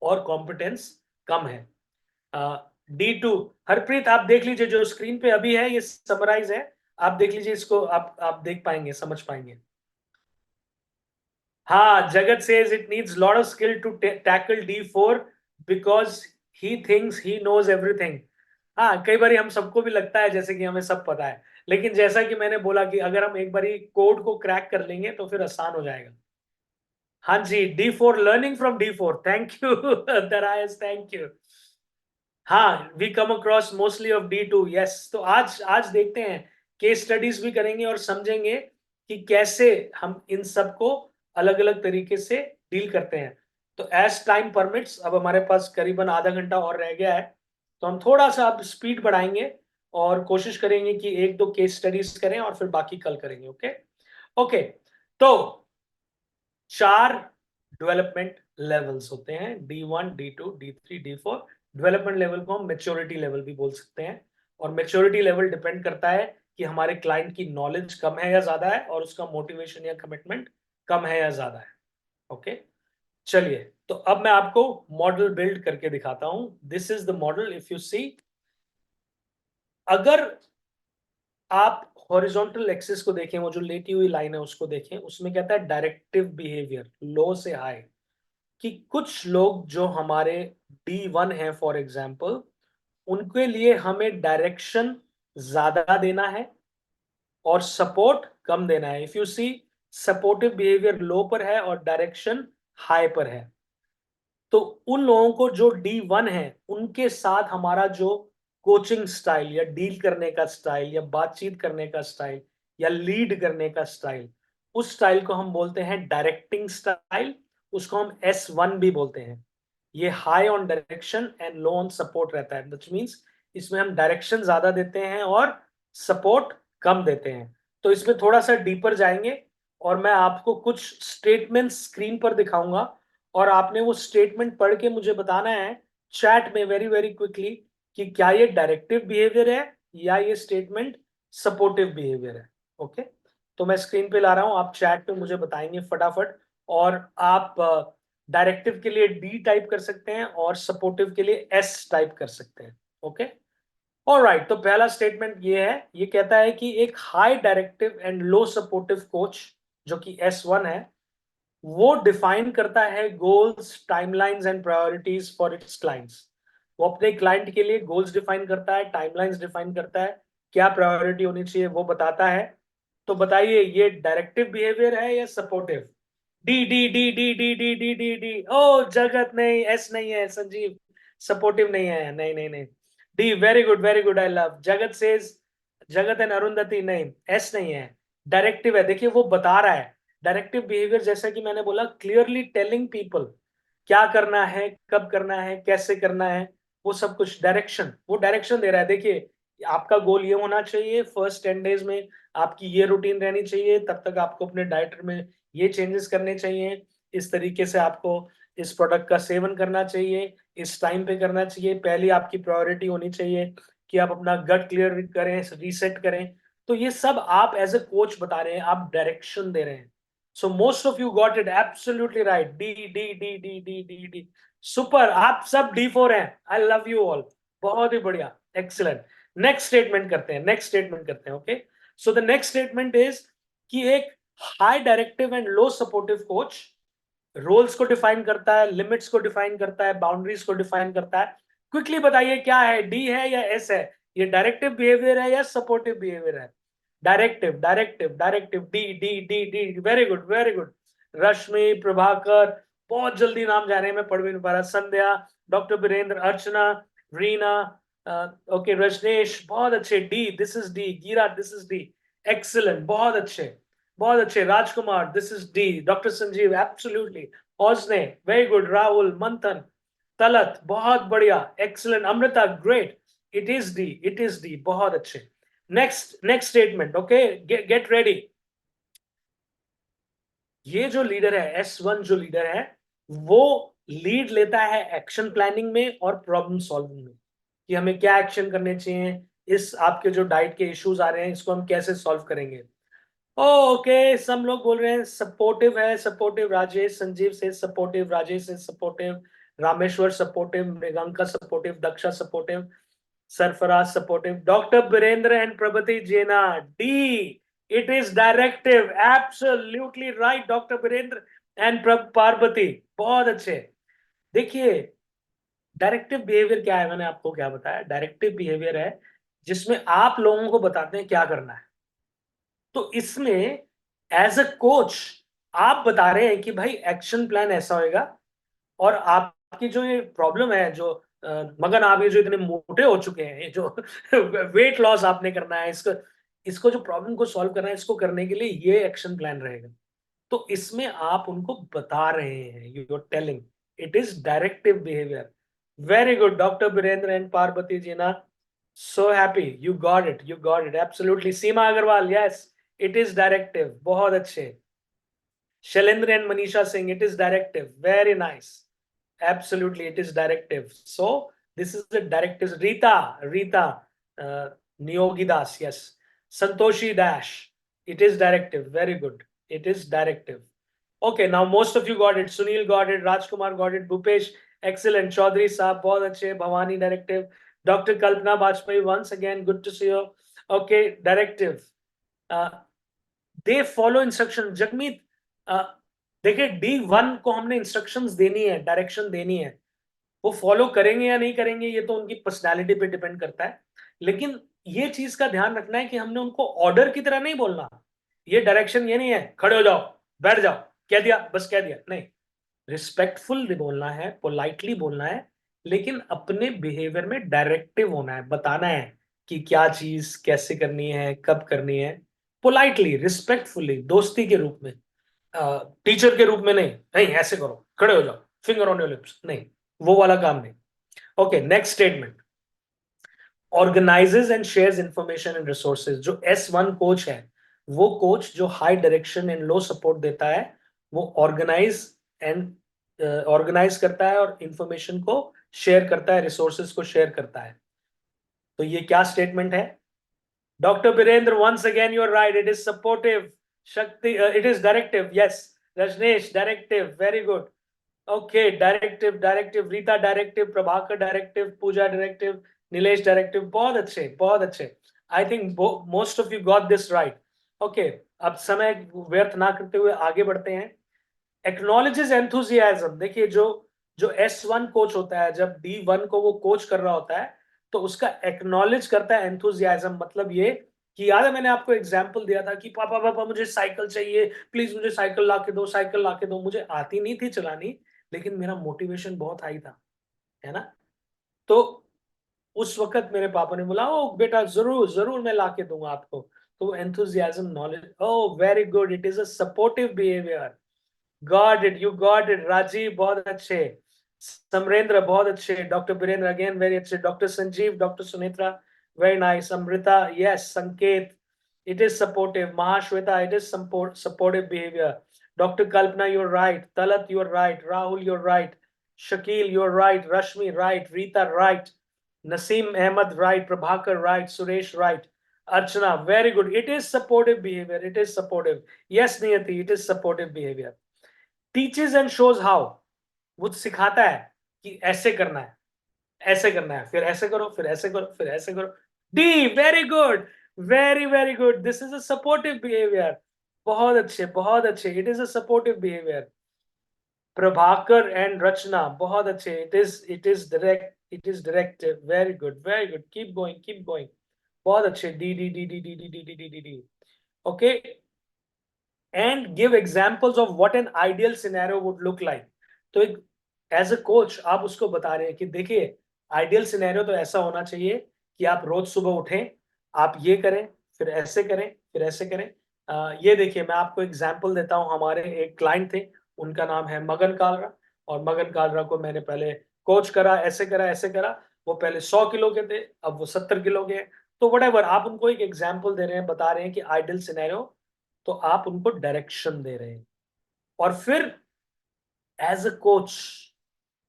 और कॉम्पिटेंस कम है। D2, हरप्रीत आप देख लीजिए, जो स्क्रीन पे अभी है ये समराइज है, आप देख लीजिए इसको, आप देख पाएंगे, समझ पाएंगे। हाँ, जगत says it needs lot of skill to tackle D4 because he thinks he knows everything। हाँ, कई बार हम सबको भी लगता है जैसे कि हमें सब पता है, लेकिन जैसा कि मैंने बोला कि अगर हम एक बारी कोड को क्रैक कर लेंगे तो फिर आसान हो जाएगा। हाँ जी, D4, learning from D4, thank you Daraius, thank you. हाँ, we come across mostly of D2, yes. तो आज देखते हैं, केस स्टडीज भी करेंगे और समझेंगे कि कैसे हम इन सबको अलग अलग तरीके से डील करते हैं। तो एज टाइम परमिट्स, अब हमारे पास करीबन आधा घंटा और रह गया है, तो हम थोड़ा सा अब स्पीड बढ़ाएंगे और कोशिश करेंगे कि 1-2 केस स्टडीज करें और फिर बाकी कल करेंगे। Okay okay. तो 4 डेवलपमेंट लेवल्स होते हैं, D1, D2, D3, D4। Development level को हम मेच्योरिटी लेवल भी बोल सकते हैं, और मेच्योरिटी लेवल डिपेंड करता है कि हमारे क्लाइंट की नॉलेज कम है या ज्यादा है, और उसका मोटिवेशन या कमिटमेंट कम है या ज्यादा है। ओके, चलिए, तो अब मैं आपको मॉडल बिल्ड करके दिखाता हूं। This is the model. If you see, अगर आप हॉरिजॉन्टल एक्सिस को देखें, वो जो लेटी हुई लाइन है उसको देखें, उसमें कहता है डायरेक्टिव बिहेवियर, लो से हाई, कि कुछ लोग जो हमारे D1 है फॉर एग्जाम्पल, उनके लिए हमें डायरेक्शन ज्यादा देना है और सपोर्ट कम देना है। If you see, supportive behaviour low पर है और डायरेक्शन हाई पर है। तो उन लोगों को जो D1 है, उनके साथ हमारा जो कोचिंग स्टाइल या डील करने का स्टाइल या बातचीत करने का स्टाइल या लीड करने का स्टाइल, उस स्टाइल को हम बोलते हैं डायरेक्टिंग स्टाइल। उसको हम S1 भी बोलते हैं। ये high on direction and low on support रहता है, दैट मीन्स इसमें हम डायरेक्शन ज्यादा देते हैं और सपोर्ट कम देते हैं। तो इसमें थोड़ा सा डीपर जाएंगे और मैं आपको कुछ स्टेटमेंट्स स्क्रीन पर दिखाऊंगा, और आपने वो स्टेटमेंट पढ़ के मुझे बताना है चैट में वेरी वेरी क्विकली कि क्या ये डायरेक्टिव बिहेवियर है या ये स्टेटमेंट सपोर्टिव बिहेवियर है। ओके, तो मैं स्क्रीन पे ला रहा हूं, आप चैट पे मुझे बताएंगे फटाफट। और आप डायरेक्टिव के लिए D टाइप कर सकते हैं और सपोर्टिव के लिए S टाइप कर सकते हैं। Okay, alright. तो पहला स्टेटमेंट ये है, ये कहता है कि एक high directive and low supportive coach, जो कि S1 है, वो डिफाइन करता है goals, timelines and priorities for its clients. वो अपने क्लाइंट के लिए गोल्स डिफाइन करता है, टाइमलाइंस डिफाइन करता है, क्या प्रायोरिटी होनी चाहिए वो बताता है। तो बताइए, ये डायरेक्टिव बिहेवियर है या supportive? D D D D D D D D D. Oh Jagat, नहीं, एस नहीं है संजीव, सपोर्टिव नहीं है, नहीं नहीं नहीं। D, very good very good, I love. जगत सेज, जगत एंड अरुंधति, नहीं, एस नहीं है, डायरेक्टिव है। देखिए वो बता रहा है डायरेक्टिव बिहेवियर, जैसा कि मैंने बोला, क्लियरली टेलिंग पीपल क्या करना है, कब करना है, कैसे करना है, वो सब कुछ डायरेक्शन, वो डायरेक्शन दे रहा है। देखिए, आपका गोल ये होना चाहिए, फर्स्ट 10 डेज में आपकी ये रूटीन रहनी चाहिए, तब तक आपको अपने डाइट में ये चेंजेस करने चाहिए, इस तरीके से आपको इस प्रोडक्ट का सेवन करना चाहिए, इस टाइम पे करना चाहिए। पहली आपकी प्रायोरिटी होनी चाहिए कि आप अपना गट क्लियर करें, रीसेट करें। तो ये सब आप एज अ कोच बता रहे हैं, आप डायरेक्शन दे रहे हैं। So most of you got it absolutely right. D D D D D D D, super, आप सब D4 हैं। आई लव यू ऑल, बहुत ही बढ़िया, एक्सीलेंट। नेक्स्ट स्टेटमेंट करते हैं, नेक्स्ट स्टेटमेंट करते हैं। Okay, so the next statement is कि एक high directive and low supportive coach roles को डिफाइन करता है, लिमिट्स को डिफाइन करता है, बाउंड्रीज को डिफाइन करता है। क्विकली बताइए क्या है, D है या S है? ये डायरेक्टिव बिहेवियर है या सपोर्टिव बिहेवियर है? Directive directive directive, D D D D, very good very good. Rashmi, Prabhakar, बहुत जल्दी नाम जा रहे हैं, मैं पढ़ भी नहीं पा रहा। संध्या, डॉक्टर वीरेंद्र, अर्चना, रीना, ओके, रजनेश, बहुत अच्छे। D, this is D. Gira, this is D. Excellent, बहुत अच्छे, बहुत अच्छे। Rajkumar, this is D. Doctor Sanjeev, absolutely. ओजने, वेरी गुड। राहुल, मंथन, तलत, बहुत बढ़िया, excellent. Amrita, great. It is D, it is D, बहुत अच्छे। Next statement, okay, get ready. ये जो लीडर है, S1 जो लीडर है, वो लीड लेता है एक्शन प्लानिंग में और प्रॉब्लम सॉल्विंग में, कि हमें क्या एक्शन करने चाहिए, इस आपके जो डाइट के इश्यूज आ रहे हैं इसको हम कैसे सॉल्व करेंगे। ओके, सब लोग बोल रहे हैं सपोर्टिव है, सपोर्टिव। राजेश, संजीव से सपोर्टिव, राजेश से supportive, Rameshwar supportive, Mriganka supportive, Daksha supportive, Sarfaraz supportive, doctor Virendra and Prabhati Jena, D, it is directive, absolutely right, doctor Virendra and Parvati, बहुत अच्छे। देखिए, डायरेक्टिव बिहेवियर क्या है, मैंने आपको क्या बताया। डायरेक्टिव बिहेवियर है जिसमें आप लोगों को बताते हैं क्या करना है। तो इसमें एज अ कोच आप बता रहे हैं कि भाई एक्शन प्लान ऐसा होएगा, और आपकी जो ये प्रॉब्लम है, जो मगन आप ये जो इतने मोटे हो चुके हैं, ये जो वेट लॉस आपने करना है, इसको इसको जो प्रॉब्लम को सॉल्व करना है, इसको करने के लिए ये एक्शन प्लान रहेगा। तो इसमें आप उनको बता रहे हैं, you are telling, it is directive behaviour. Very good, doctor Virendra and Parvati Jeena, so happy, you got it, you got it, absolutely. Seema Agarwal, yes, it is directive, बहुत अच्छे। Shailendra and Manisha Singh, it is directive, very nice, absolutely, it is directive. So this is the directive. Rita, Niyogidas, yes. Santoshi Dash, it is directive, very good, it is directive. Okay, now most of you got it. Sunil got it, Rajkumar got it, Bhupesh, excellent, Chaudhary साहब बहुत अच्छे, Bhavani directive, Dr. Kalpana Bajpayee, once again good to see you. Okay, directive. They follow instruction. Jagmeet, देखिए, D1 को हमने इंस्ट्रक्शंस देनी है, डायरेक्शन देनी है, वो फॉलो करेंगे या नहीं करेंगे ये तो उनकी पर्सनालिटी पे डिपेंड करता है। लेकिन ये चीज का ध्यान रखना है कि हमने उनको ऑर्डर की तरह नहीं बोलना। ये डायरेक्शन ये नहीं है खड़े हो जाओ, बैठ जाओ, कह दिया बस कह दिया, नहीं। रिस्पेक्टफुल बोलना है, पोलाइटली बोलना है, लेकिन अपने बिहेवियर में डायरेक्टिव होना है, बताना है कि क्या चीज कैसे करनी है, कब करनी है, पोलाइटली, रिस्पेक्टफुली, दोस्ती के रूप में, टीचर के रूप में नहीं। नहीं, ऐसे करो, खड़े हो जाओ, फिंगर ऑन योर लिप्स, नहीं, वो वाला काम नहीं। Okay, next statement, organises and shares information and resources. जो S1 कोच है, वो कोच जो high direction and low support देता है, वो ऑर्गेनाइज करता है और इंफॉर्मेशन को शेयर करता है, रिसोर्सेज को शेयर करता है। तो ये क्या स्टेटमेंट है? Doctor Virendra, once again you are right, it is supportive. Shakti, it is directive, yes. Rajnesh, directive, very good. Okay, directive, Rita directive, Prabhakar directive, Pooja directive, Nilesh directive, बहुत अच्छे, बहुत अच्छे। I think most of you got this right. Okay, अब समय व्यर्थ ना करते हुए आगे बढ़ते हैं। Acknowledges enthusiasm। देखिए, जो जो S1 कोच होता है, जब D1 को वो कोच कर रहा होता है, तो उसका एक्नॉलेज करता है एंथुजियाज्म। मतलब ये कि याद है मैंने आपको एग्जांपल दिया था कि पापा पापा मुझे साइकिल चाहिए, प्लीज मुझे साइकिल ला के दो, साइकिल ला के दो। मुझे आती नहीं थी चलानी, लेकिन मेरा मोटिवेशन बहुत हाई था, है ना। तो उस वक्त मेरे पापा ने बोला, ओ बेटा, जरूर जरूर मैं ला के दूंगा आपको। तो enthusiasm, knowledge, oh very good, it is a supportive behaviour. Got it, you got it. Rajeev, बहुत अच्छे। समरेंद्र, बहुत अच्छे। डॉक्टर वीरेंद्र, अगेन वेरी अच्छे। Doctor Sanjeev, doctor Sunetra, very nice. Amrita, yes. Sanket, it is supportive. Mahashweta, it is supportive behavior. Dr. Kalpana, you're right. Talat, you're right. Rahul, you're right. Shakil, you're right. Rashmi, right. Rita, right. Naseem Ahmed, right. Prabhakar, right. Suresh, right. Archana, very good. It is supportive behavior. It is supportive. Yes, Niyati, it is supportive behavior. Teaches and shows how. वो सिखाता है कि ऐसे करना है, ऐसे करना है, फिर ऐसे करो, फिर ऐसे करो, फिर ऐसे करो। D, very good, very very good, this is a supportive behaviour. बहुत अच्छे, बहुत अच्छे, it is a supportive behaviour. Prabhakar and Rachna, बहुत अच्छे, it is direct, it is directive, very good, very good, keep going, keep going, बहुत अच्छे। D D D D D D D D D D D. Okay, and give examples of what an ideal scenario would look like. तो एक एज अ कोच आप उसको बता रहे हैं कि देखिए आइडियल सिनेरियो तो ऐसा होना चाहिए कि आप रोज सुबह उठें, आप ये करें, फिर ऐसे करें, फिर ऐसे करें। ये देखिए मैं आपको एग्जांपल देता हूँ, हमारे एक क्लाइंट थे, उनका नाम है मगन कालरा, और मगन कालरा को मैंने पहले कोच करा, ऐसे करा, ऐसे करा। वो पहले 100 किलो के थे, अब वो 70 किलो के हैं। तो व्हाटएवर, आप उनको एक एग्जांपल दे रहे हैं, बता रहे हैं कि आइडियल सिनेरियो, तो आप उनको डायरेक्शन दे रहे हैं। और फिर एज अ कोच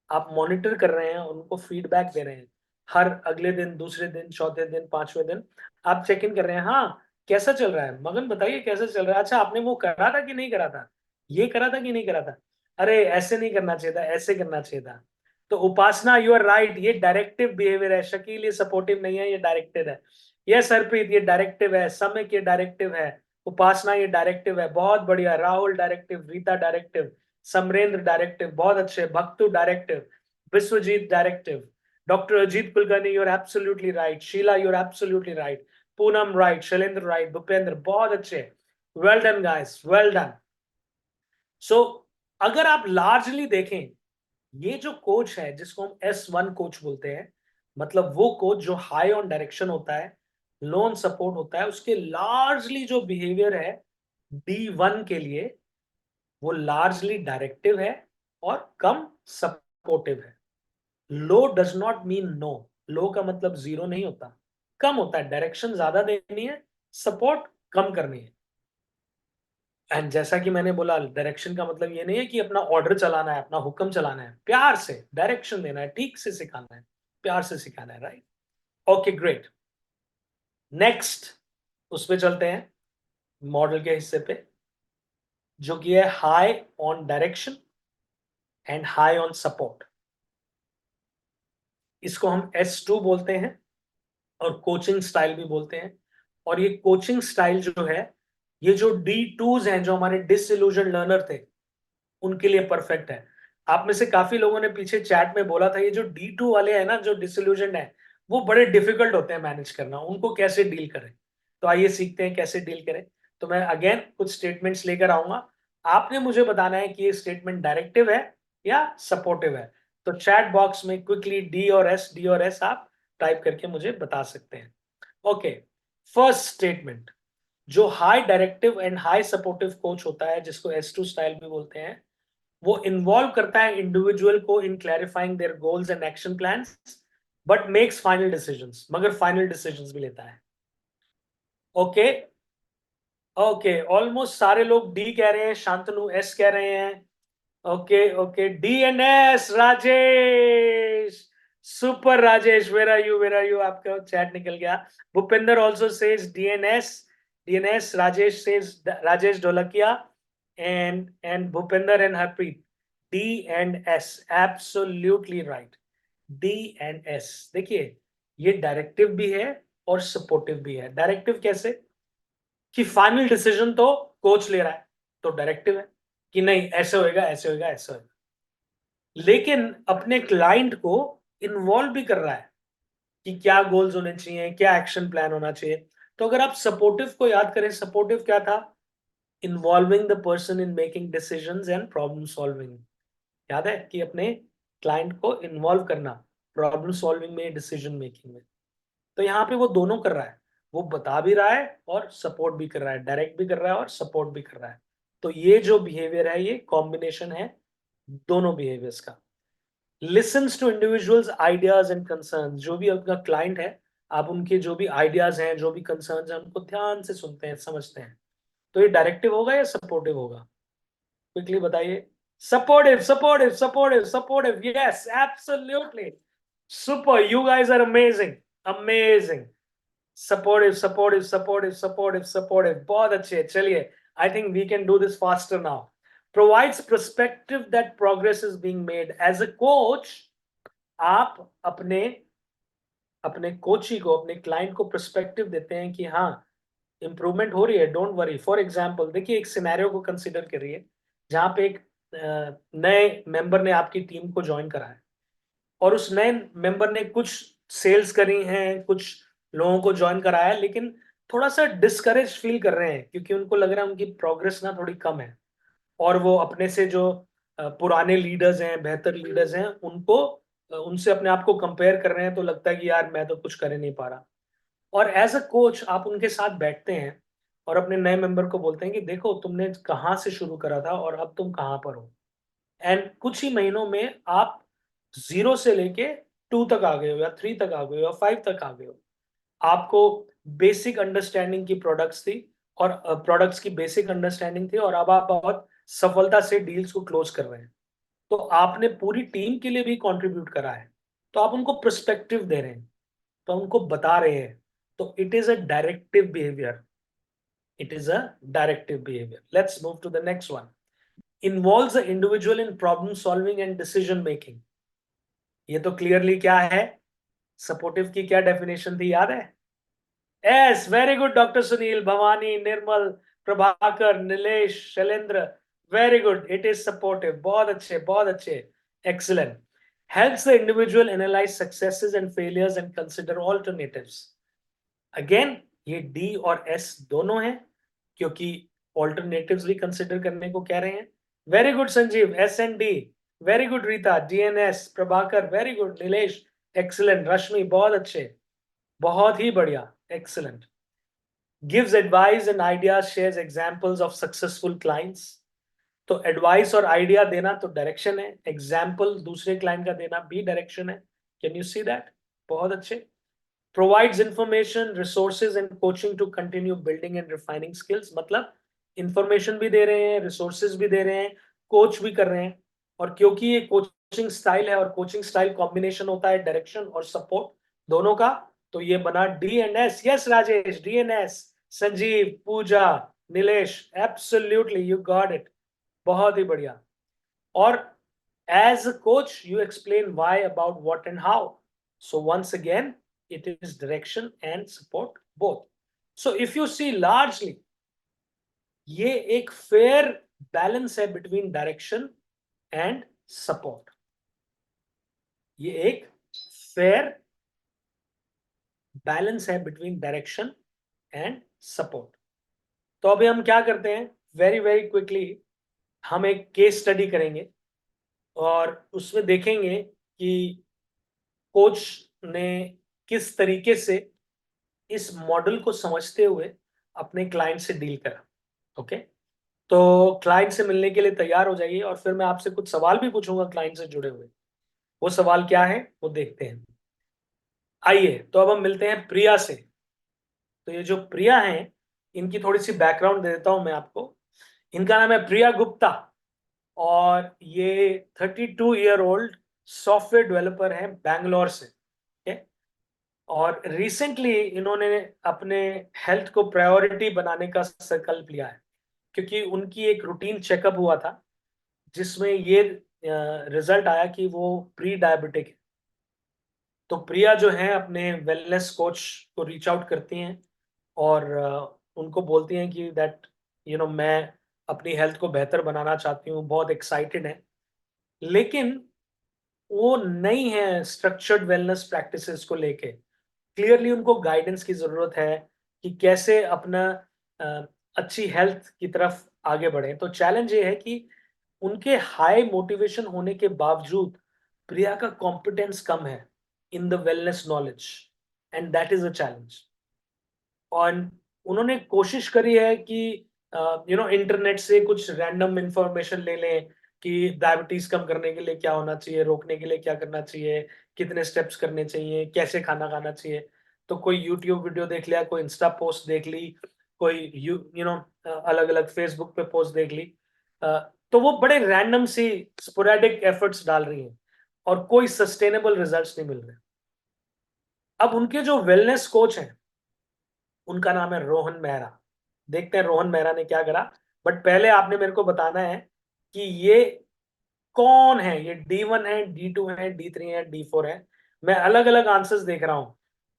आप मॉनिटर कर रहे हैं, उनको फीडबैक दे रहे हैं। हर अगले दिन, दूसरे दिन, चौथे दिन, पांचवें दिन आप चेक इन कर रहे हैं, हाँ कैसा चल रहा है मगन, बताइए कैसा चल रहा है, अच्छा आपने वो करा था कि नहीं करा था, ये करा था कि नहीं करा था, अरे ऐसे नहीं करना चाहिए था, ऐसे करना चाहिए था। तो उपासना, यू आर राइट, ये डायरेक्टिव बिहेवियर है। शकील, ये सपोर्टिव नहीं है, ये डायरेक्टिव है। यस हरप्रीत, ये डायरेक्टिव है। समिक, ये डायरेक्टिव है। उपासना, ये डायरेक्टिव है। बहुत बढ़िया। Rahul directive, Rita directive, Samarendra directive, बहुत अच्छे। भक्तु directive, Biswajit directive. Dr. Ajit Kulkarni, you're absolutely right. Sheila, you're absolutely right. Poonam, right. Shailendra, right. Bhupendra, बहुत अच्छे. Well done, guys. Well done. So, अगर आप largely देखें, ये जो कोच है जिसको हम S1 कोच बोलते हैं, मतलब वो कोच जो हाई ऑन डायरेक्शन होता है, लो ऑन सपोर्ट होता है, उसके लार्जली जो बिहेवियर है D1 के लिए, वो लार्जली डायरेक्टिव है और कम सपोर्टिव है। लो डज नॉट मीन नो, लो का मतलब जीरो नहीं होता, कम होता है। डायरेक्शन ज्यादा देनी है, सपोर्ट कम करनी है। एंड जैसा कि मैंने बोला, डायरेक्शन का मतलब ये नहीं है कि अपना ऑर्डर चलाना है, अपना हुक्म चलाना है, प्यार से डायरेक्शन देना है, ठीक से सिखाना है, प्यार से सिखाना है, राइट। Okay great. नेक्स्ट उस पे चलते हैं, मॉडल के हिस्से पे, जो कि है high on direction and high on support. इसको हम S2 बोलते हैं और कोचिंग स्टाइल भी बोलते हैं। और ये कोचिंग स्टाइल जो है, ये जो D2s हैं, जो हमारे डिसइल्यूजन लर्नर थे, उनके लिए परफेक्ट है। आप में से काफी लोगों ने पीछे चैट में बोला था, ये जो D2 वाले हैं ना, जो डिसइल्यूजन है, वो बड़े डिफिकल्ट होते हैं मैनेज करना, उनको कैसे डील करें। तो आइए सीखते हैं कैसे डील करें। तो मैं अगेन कुछ स्टेटमेंट्स लेकर आऊंगा, आपने मुझे बताना है कि ये स्टेटमेंट डायरेक्टिव है या सपोर्टिव है। तो चैट बॉक्स में क्विकली डी और एस आप टाइप करके मुझे बता सकते हैं। ओके, फर्स्ट स्टेटमेंट, जो high directive and high supportive coach होता है, जिसको S2 स्टाइल भी बोलते हैं, वो इन्वॉल्व करता है इंडिविजुअल को in clarifying their goals and action plans, but makes final decisions, मगर फाइनल डिसीजंस भी लेता है। ओके, ओके, ऑलमोस्ट सारे लोग डी कह रहे हैं, शांतनु एस कह रहे हैं। Okay okay, DNS Rajesh, super Rajesh, where are you, where are you, आपका चैट निकल गया। Bhupendra also says DNS Rajesh says Rajesh Dholakia, and Bhupendra and Harpreet, D&S, absolutely right. D&S, देखिए ये डायरेक्टिव भी है और सपोर्टिव भी है। डायरेक्टिव कैसे, कि फाइनल डिसीजन तो कोच ले रहा है, तो डायरेक्टिव है कि नहीं ऐसे होएगा, ऐसे होएगा, ऐसे होएगा, लेकिन अपने क्लाइंट को इन्वॉल्व भी कर रहा है कि क्या गोल्स होने चाहिए, क्या एक्शन प्लान होना चाहिए। तो अगर आप सपोर्टिव को याद करें, सपोर्टिव क्या था, involving the person in making decisions and problem solving. याद है कि अपने क्लाइंट को इन्वॉल्व करना प्रॉब्लम सॉल्विंग में, डिसीजन मेकिंग में। तो यहाँ पे वो दोनों कर रहा है, वो बता भी रहा है और सपोर्ट भी कर रहा है, डायरेक्ट भी कर रहा है और सपोर्ट भी कर रहा है। तो ये जो बिहेवियर है, ये कॉम्बिनेशन है दोनों बिहेवियर्स का। Listens to individuals ideas and concern, जो भी आपका क्लाइंट है, आप उनके जो भी आइडियाज हैं, जो भी कंसर्न है, उनको ध्यान से सुनते हैं, समझते हैं। तो ये डायरेक्टिव होगा या सपोर्टिव होगा, क्विकली बताइए। Supportive, supportive, supportive, supportive, yes absolutely, super, you guys are amazing, amazing. Supportive, supportive, supportive, supportive, supportive, बहुत अच्छे। चलिए, I think we can do this faster now. Provides perspective that progress is being made. As a coach, आप अपने अपने कोची को, अपने क्लाइंट को पर्सपेक्टिव देते हैं कि हाँ इंप्रूवमेंट हो रही है, डोंट वरी। फॉर एग्जांपल देखिए, एक सिनेरियो को कंसीडर करिए जहां पे एक नए मेंबर ने आपकी टीम को ज्वाइन करा है, और उस नए मेंबर ने कुछ सेल्स करी हैं, कुछ लोगों को ज्वाइन कराया है, लेकिन थोड़ा सा डिस्करेज फील कर रहे हैं क्योंकि उनको लग रहा है उनकी प्रोग्रेस ना थोड़ी कम है, और वो अपने से जो पुराने लीडर्स हैं, बेहतर लीडर्स हैं, उनको उनसे अपने आप को कंपेयर कर रहे हैं, तो लगता है कि यार मैं तो कुछ कर ही नहीं पा रहा। और एज अ कोच आप उनके साथ बैठते हैं और अपने नए मेंबर को बोलते हैं कि देखो तुमने कहाँ से शुरू करा था और अब तुम कहाँ पर हो, एंड कुछ ही महीनों में आप 0 से लेके 2 तक आ गए हो, या 3 तक आ गए हो, या 5 तक आ गए हो। आपको बेसिक अंडरस्टैंडिंग की प्रोडक्ट्स थी, और प्रोडक्ट्स की बेसिक अंडरस्टैंडिंग थी, और अब आप बहुत सफलता से डील्स को क्लोज कर रहे हैं। तो आपने पूरी टीम के लिए भी कंट्रीब्यूट करा है, तो आप उनको पर्सपेक्टिव दे रहे हैं, तो उनको बता रहे हैं। तो it is a directive behaviour, it is a directive behaviour. Let's move to the next one. Involves the individual in problem solving and decision making. ये तो क्लियरली क्या है, सपोर्टिव की क्या डेफिनेशन थी, याद है? Yes, very good doctor Sunil, Bhavani, Nirmal, Prabhakar, Nilesh, Shailendra, very good, it is supportive. बहुत अच्छे, बहुत अच्छे, excellent. Helps the individual analyse successes and failures and consider alternatives. Again ये डी और एस दोनों हैं, क्योंकि ऑल्टरनेटिव्स भी कंसिडर करने को कह रहे हैं। Very good Sanjeev, S and D. Very good Rita, D N S. Prabhakar, very good. Nilesh, excellent. Rashmi, बहुत अच्छे, बहुत ही बढ़िया, excellent. Gives advice and ideas, shares examples of successful clients. तो एडवाइस और आइडिया देना तो डायरेक्शन है, एग्जाम्पल दूसरे क्लाइंट का देना भी डायरेक्शन है। Can you see that? बहुत अच्छे। Provides information, resources and coaching to continue building and refining skills। मतलब इंफॉर्मेशन भी दे रहे हैं, रिसोर्सेज भी दे रहे हैं, कोच भी कर रहे हैं। और क्योंकि ये कोचिंग स्टाइल है, और कोचिंग स्टाइल कॉम्बिनेशन होता है डायरेक्शन और सपोर्ट दोनों का, तो ये बना DNS. Yes Rajesh, DNS. Sanjeev, Pooja, Nilesh, absolutely you got it, बहुत ही बढ़िया। और as a coach you explain why, about what and how. So once again it is direction and support both. So if you see largely ये एक fair balance है between direction and support। ये एक fair balance है between direction and support। तो अभी हम क्या करते हैं, वेरी वेरी क्विकली हम एक केस स्टडी करेंगे, और उसमें देखेंगे कि कोच ने किस तरीके से इस मॉडल को समझते हुए अपने क्लाइंट से डील करा। ओके, तो क्लाइंट से मिलने के लिए तैयार हो जाइए, और फिर मैं आपसे कुछ सवाल भी पूछूंगा क्लाइंट से जुड़े हुए। वो सवाल क्या है वो देखते हैं। आइए, तो अब हम मिलते हैं प्रिया से। तो ये जो प्रिया हैं, इनकी थोड़ी सी बैकग्राउंड दे देता हूं मैं आपको। इनका नाम है प्रिया गुप्ता, और ये 32-year-old सॉफ्टवेयर डेवलपर हैं बैंगलोर से। okay? और रिसेंटली इन्होंने अपने हेल्थ को प्रायोरिटी बनाने का संकल्प लिया है, क्योंकि उनकी एक रूटीन चेकअप हुआ था, जिसमें ये रिजल्ट आया कि वो प्री डायबिटिक है। तो प्रिया जो है अपने वेलनेस कोच को रीच आउट करती हैं, और उनको बोलती हैं कि दैट मैं अपनी हेल्थ को बेहतर बनाना चाहती हूँ, बहुत एक्साइटेड है, लेकिन वो नहीं है स्ट्रक्चर्ड वेलनेस प्रैक्टिसेस को लेके। क्लियरली उनको गाइडेंस की जरूरत है कि कैसे अपना अच्छी हेल्थ की तरफ आगे बढ़े। तो चैलेंज ये है कि उनके हाई मोटिवेशन होने के बावजूद प्रिया का कॉम्पिटेंस कम है in the wellness knowledge, and that is a challenge. और उन्होंने कोशिश करी है कि इंटरनेट से कुछ रैंडम इंफॉर्मेशन ले लें कि डायबिटीज कम करने के लिए क्या होना चाहिए, रोकने के लिए क्या करना चाहिए, कितने स्टेप्स करने चाहिए, कैसे खाना खाना चाहिए। तो कोई यूट्यूब वीडियो देख लिया, कोई इंस्टा पोस्ट देख ली, कोई अलग अलग फेसबुक पे पोस्ट देख ली। तो वो बड़े रैंडम सी स्पोरेडिक एफर्ट्स डाल रही हैं, और कोई सस्टेनेबल रिजल्ट्स नहीं मिल रहे। अब उनके जो वेलनेस कोच हैं, उनका नाम है रोहन मेहरा। देखते हैं रोहन मेहरा ने क्या करा। बट पहले आपने मेरे को बताना है कि ये कौन है, ये D1 है, D2 है, D3 है, D4 है। मैं अलग अलग आंसर्स देख रहा हूं,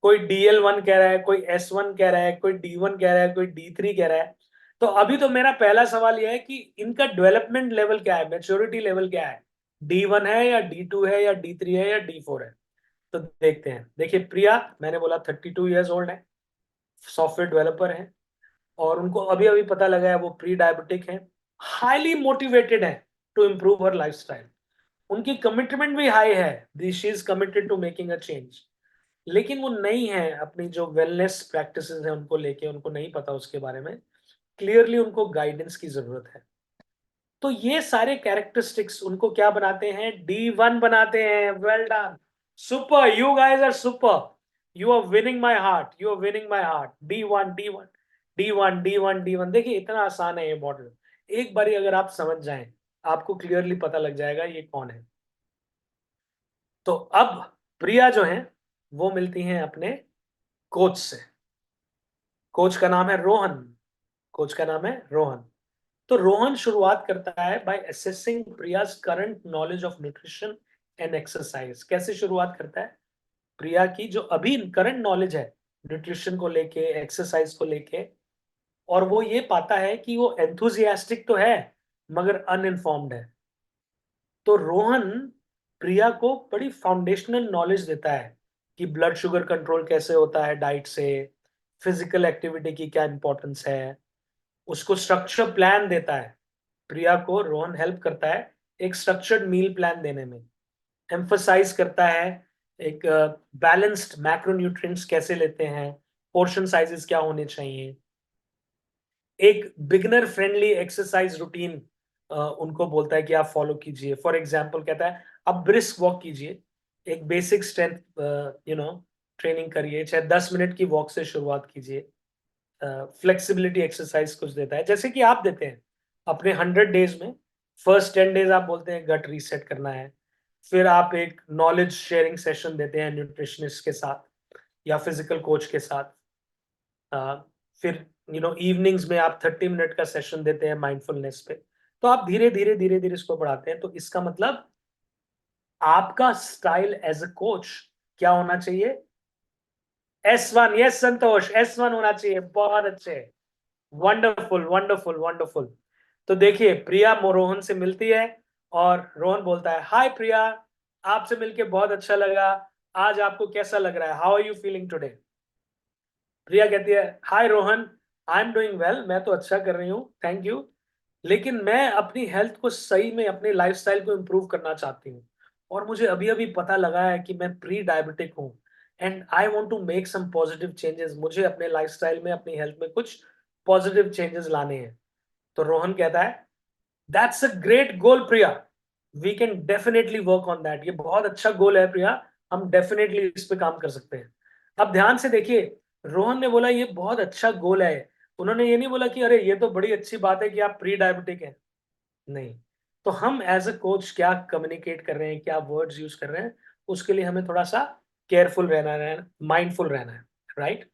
कोई DL1 कह रहा है, कोई S1 कह रहा है, कोई D1 कह रहा है, कोई D3 कह रहा है। तो अभी तो मेरा पहला सवाल यह है कि इनका डेवलपमेंट लेवल क्या है, मैच्योरिटी लेवल क्या है, D1 है या D2 है या D3 है या D4 है। तो देखते हैं। देखिए प्रिया, मैंने बोला 32 years old है, सॉफ्टवेयर डेवलपर है, और उनको अभी अभी पता लगा है वो प्री डायबिटिक है, हाईली मोटिवेटेड है। To improve her lifestyle. उनकी कमिटमेंट भी हाई है, she is committed to making a change, लेकिन वो नहीं है अपनी जो वेलनेस प्रैक्टिसेस है उनको लेके, उनको नहीं पता उसके बारे में, क्लियरली उनको गाइडेंस की जरूरत है। तो ये सारे कैरेक्टरिस्टिक्स उनको क्या बनाते हैं, D1 बनाते हैं। Well done, super, you guys are super, you are winning my heart, you are winning my heart. D1 D1 D1 D1 D1, देखिए इतना आसान है ये मॉडल, एक बारी अगर आप समझ जाएं आपको क्लियरली पता लग जाएगा ये कौन है। तो अब प्रिया जो है वो मिलती हैं अपने कोच से। कोच का नाम है रोहन, कोच का नाम है रोहन। तो रोहन शुरुआत करता है by assessing Priya's current knowledge of nutrition and exercise. कैसे शुरुआत करता है, प्रिया की जो अभी करंट नॉलेज है न्यूट्रिशन को लेके, एक्सरसाइज को लेके, और वो ये पाता है कि वो एंथुजियास्टिक तो है मगर अनइन्फॉर्म्ड है। तो रोहन प्रिया को बड़ी फाउंडेशनल नॉलेज देता है कि ब्लड शुगर कंट्रोल कैसे होता है डाइट से, फिजिकल एक्टिविटी की क्या इंपॉर्टेंस है, उसको स्ट्रक्चर प्लान देता है। प्रिया को रोहन हेल्प करता है एक स्ट्रक्चर्ड मील प्लान देने में, एम्फसाइज करता है एक बैलेंस्ड मैक्रोन्यूट्रिएंट्स कैसे लेते हैं, पोर्शन साइजेस क्या होने चाहिए, एक बिगनर फ्रेंडली एक्सरसाइज रूटीन उनको बोलता है कि आप फॉलो कीजिए। फॉर एग्जांपल कहता है आप ब्रिस्क वॉक कीजिए, एक बेसिक स्ट्रेंथ ट्रेनिंग करिए, चाहे 10 मिनट की वॉक से शुरुआत कीजिए। फ्लेक्सिबिलिटी एक्सरसाइज कुछ देता है जैसे कि आप देते हैं अपने 100 डेज में। फर्स्ट 10 डेज आप बोलते हैं गट रीसेट करना है, फिर आप एक नॉलेज शेयरिंग सेशन देते हैं न्यूट्रिशनिस्ट के साथ या फिजिकल कोच के साथ। फिर इवनिंग्स में आप 30 मिनट का सेशन देते हैं माइंडफुलनेस पे। तो आप धीरे धीरे धीरे धीरे इसको बढ़ाते हैं। तो इसका मतलब आपका स्टाइल एज अ कोच क्या होना चाहिए, S1। यस संतोष, S1 होना चाहिए। बहुत अच्छे, वंडरफुल वंडरफुल वंडरफुल। तो देखिए प्रिया रोहन से मिलती है और रोहन बोलता है हाय प्रिया, आपसे मिलके बहुत अच्छा लगा, आज आपको कैसा लग रहा है, how are you feeling today. Priya कहती है hi Rohan, I am doing well, मैं तो अच्छा कर रही हूँ, थैंक यू, लेकिन मैं अपनी हेल्थ को सही में, अपने लाइफस्टाइल को इम्प्रूव करना चाहती हूँ, और मुझे अभी अभी पता लगा है कि मैं प्री डायबिटिक हूँ, and I want to make some positive changes. मुझे अपने लाइफस्टाइल में, अपनी हेल्थ में कुछ पॉजिटिव चेंजेस लाने हैं। तो रोहन कहता है that's a great goal Priya, we can definitely work on that. ये बहुत अच्छा गोल है प्रिया, हम डेफिनेटली इस पे काम कर सकते हैं। अब ध्यान से देखिए, रोहन ने बोला ये बहुत अच्छा गोल है, उन्होंने ये नहीं बोला कि अरे ये तो बड़ी अच्छी बात है कि आप प्री डायबिटिक हैं। नहीं। तो हम एज अ कोच क्या कम्युनिकेट कर रहे हैं, क्या वर्ड्स यूज कर रहे हैं, उसके लिए हमें थोड़ा सा केयरफुल रहना है, माइंडफुल रहना है, राइट।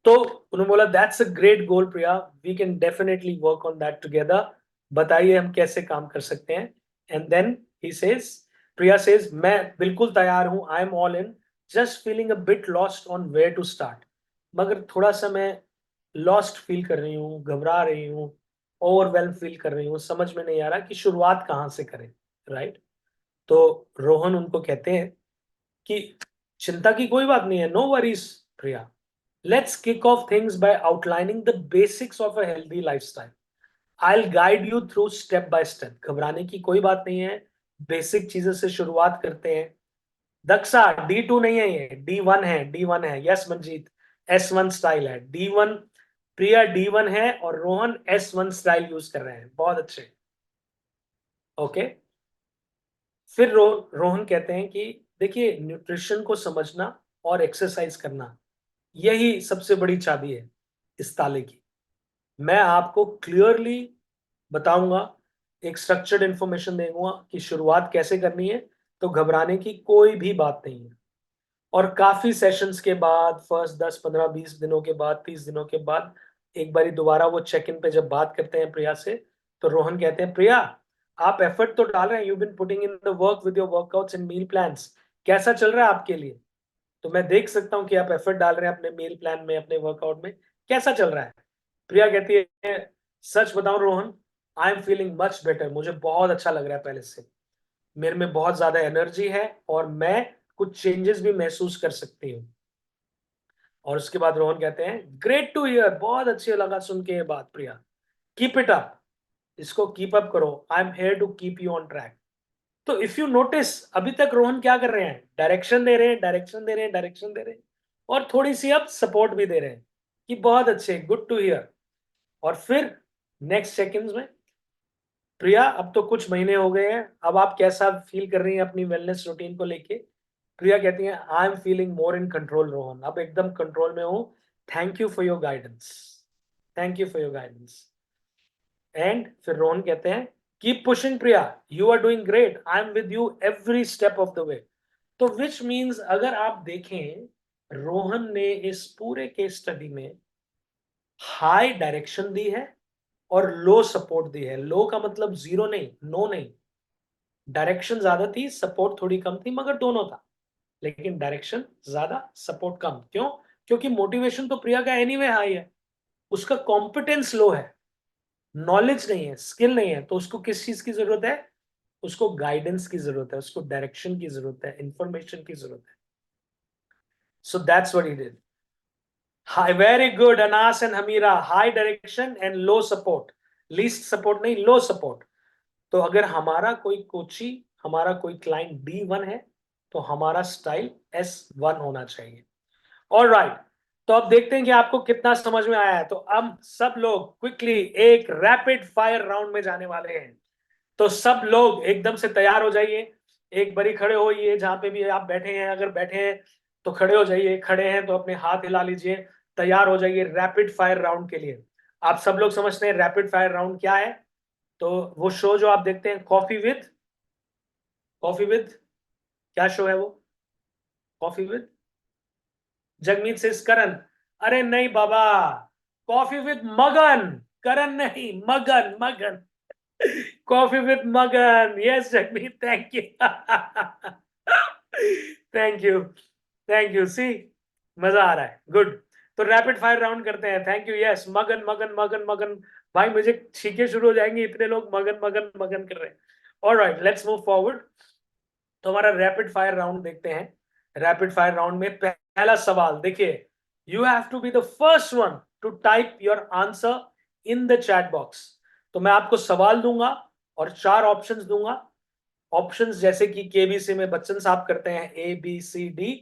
तो उन्होंने बोला that's a great goal Priya, we can definitely work on that together, बताइए हम कैसे काम कर सकते हैं। And then he says, Priya says मैं बिल्कुल तैयार हूं, I am all in, just feeling a bit lost on where to start. मगर थोड़ा सा मैं लॉस्ट फील कर रही हूँ, घबरा रही हूँ, ओवरवेल्म फील कर रही हूँ, समझ में नहीं आ रहा कि शुरुआत कहाँ से करें, राइट। तो रोहन उनको कहते हैं कि चिंता की कोई बात नहीं है, no worries Priya, let's kick off things by outlining the basics of a healthy lifestyle. I'll guide you through step by step. घबराने की कोई बात नहीं है, बेसिक चीजों से शुरुआत करते हैं। दक्षा D2 नहीं है, ये D1 है, D1 है। यस मंजीत, S1 स्टाइल है। D1 प्रिया D1 है और रोहन S1 स्टाइल यूज कर रहे हैं, बहुत अच्छे। ओके। फिर रोहन कहते हैं कि देखिए न्यूट्रिशन को समझना और एक्सरसाइज करना, यही सबसे बड़ी चाबी है इस ताले की। मैं आपको क्लियरली बताऊंगा, एक स्ट्रक्चर्ड इंफॉर्मेशन दूंगा कि शुरुआत कैसे करनी है, तो घबराने की कोई भी बात नहीं है। और काफी सेशंस के बाद, फर्स्ट 10 15 20 दिनों के बाद, 30 दिनों के बाद, एक बारी दोबारा वो चेक इन पे जब बात करते हैं प्रिया से, तो रोहन कहते हैं प्रिया आप एफर्ट तो डाल रहे हैं, you been putting in the work with your workouts and meal plans, कैसा चल रहा है आपके लिए। तो मैं देख सकता हूँ कि आप एफर्ट डाल रहे हैं अपने मील प्लान में, अपने वर्कआउट में, कैसा चल रहा है। प्रिया कहती है सच बताऊं Rohan, I am feeling much better, मुझे बहुत अच्छा लग रहा है पहले से, मेरे में बहुत ज्यादा एनर्जी है और मैं कुछ चेंजेस भी महसूस कर सकती हूँ। और उसके बाद रोहन कहते हैं ग्रेट टू हियर, बहुत अच्छी लगा सुन के ये बात प्रिया, कीप इट अप, इसको कीप अप करो, I am here to keep you on track. तो इफ यू नोटिस अभी तक रोहन क्या कर रहे हैं, डायरेक्शन दे रहे हैं, डायरेक्शन दे रहे हैं, डायरेक्शन दे रहे हैं, और थोड़ी सी अब सपोर्ट भी दे रहे हैं कि बहुत अच्छे, गुड टू हियर। और फिर नेक्स्ट सेकंड्स में, प्रिया अब तो कुछ महीने हो गए हैं, अब आप कैसा फील कर रही हैं अपनी वेलनेस रूटीन को लेके? प्रिया कहती हैं I am feeling more in control Rohan, अब एकदम कंट्रोल में हूं, thank you for your guidance, thank you for your guidance. And फिर रोहन कहते हैं keep pushing Priya, you are doing great, I am with you every step of the way. तो विच मीन्स अगर आप देखें, रोहन ने इस पूरे केस स्टडी में हाई डायरेक्शन दी है और लो सपोर्ट दी है। लो का मतलब जीरो नहीं, नो नहीं, डायरेक्शन ज्यादा थी, सपोर्ट थोड़ी कम थी, मगर दोनों था, लेकिन डायरेक्शन ज्यादा, सपोर्ट कम। क्यों? क्योंकि मोटिवेशन तो प्रिया का एनीवे हाई है, उसका कॉम्पिटेंस लो है, नॉलेज नहीं है, स्किल नहीं है, तो उसको किस चीज की जरूरत है? उसको गाइडेंस की जरूरत है, उसको डायरेक्शन की जरूरत है, इंफॉर्मेशन की जरूरत है। So that's what he did. High, very good Anas and Hamira, high direction and low support, least support नहीं, लो सपोर्ट। तो अगर हमारा कोई कोची, हमारा कोई क्लाइंट D1 है, तो हमारा स्टाइल S1 होना चाहिए। ऑलराइट, तो अब देखते हैं कि आपको कितना समझ में आया है। तो अब सब लोग क्विकली एक रैपिड फायर राउंड में जाने वाले हैं। तो सब लोग एकदम से तैयार हो जाइए, एक बारी खड़े होइए, जहां पे भी आप बैठे हैं, अगर बैठे हैं तो खड़े हो जाइए, खड़े हैं तो अपने हाथ हिला लीजिए, तैयार हो जाइए रैपिड फायर राउंड के लिए। आप सब लोग समझते हैं रैपिड फायर राउंड क्या है? तो वो शो जो आप देखते हैं, कॉफी विद क्या शो है वो? कॉफी विद जगमीत से करण? अरे नहीं बाबा, कॉफी विद मगन, करण नहीं, Magan, Magan. Coffee with Magan, yes Jagmeet, thank you. Thank you, thank you, see मजा आ रहा है, गुड। तो रैपिड फायर राउंड करते हैं, थैंक यू, यस, मगन मगन मगन मगन। भाई मुझे छींके शुरू हो जाएंगे, इतने लोग मगन मगन मगन कर रहे हैं। Alright, let's move forward. तो हमारा रैपिड फायर राउंड देखते हैं। रैपिड फायर राउंड में पहला सवाल देखिए, you have to be the first one to type your answer in the chat box. तो मैं आपको सवाल दूंगा और 4 ऑप्शंस दूंगा। ऑप्शंस जैसे कि केबीसी में बच्चन साहब करते हैं ABCD,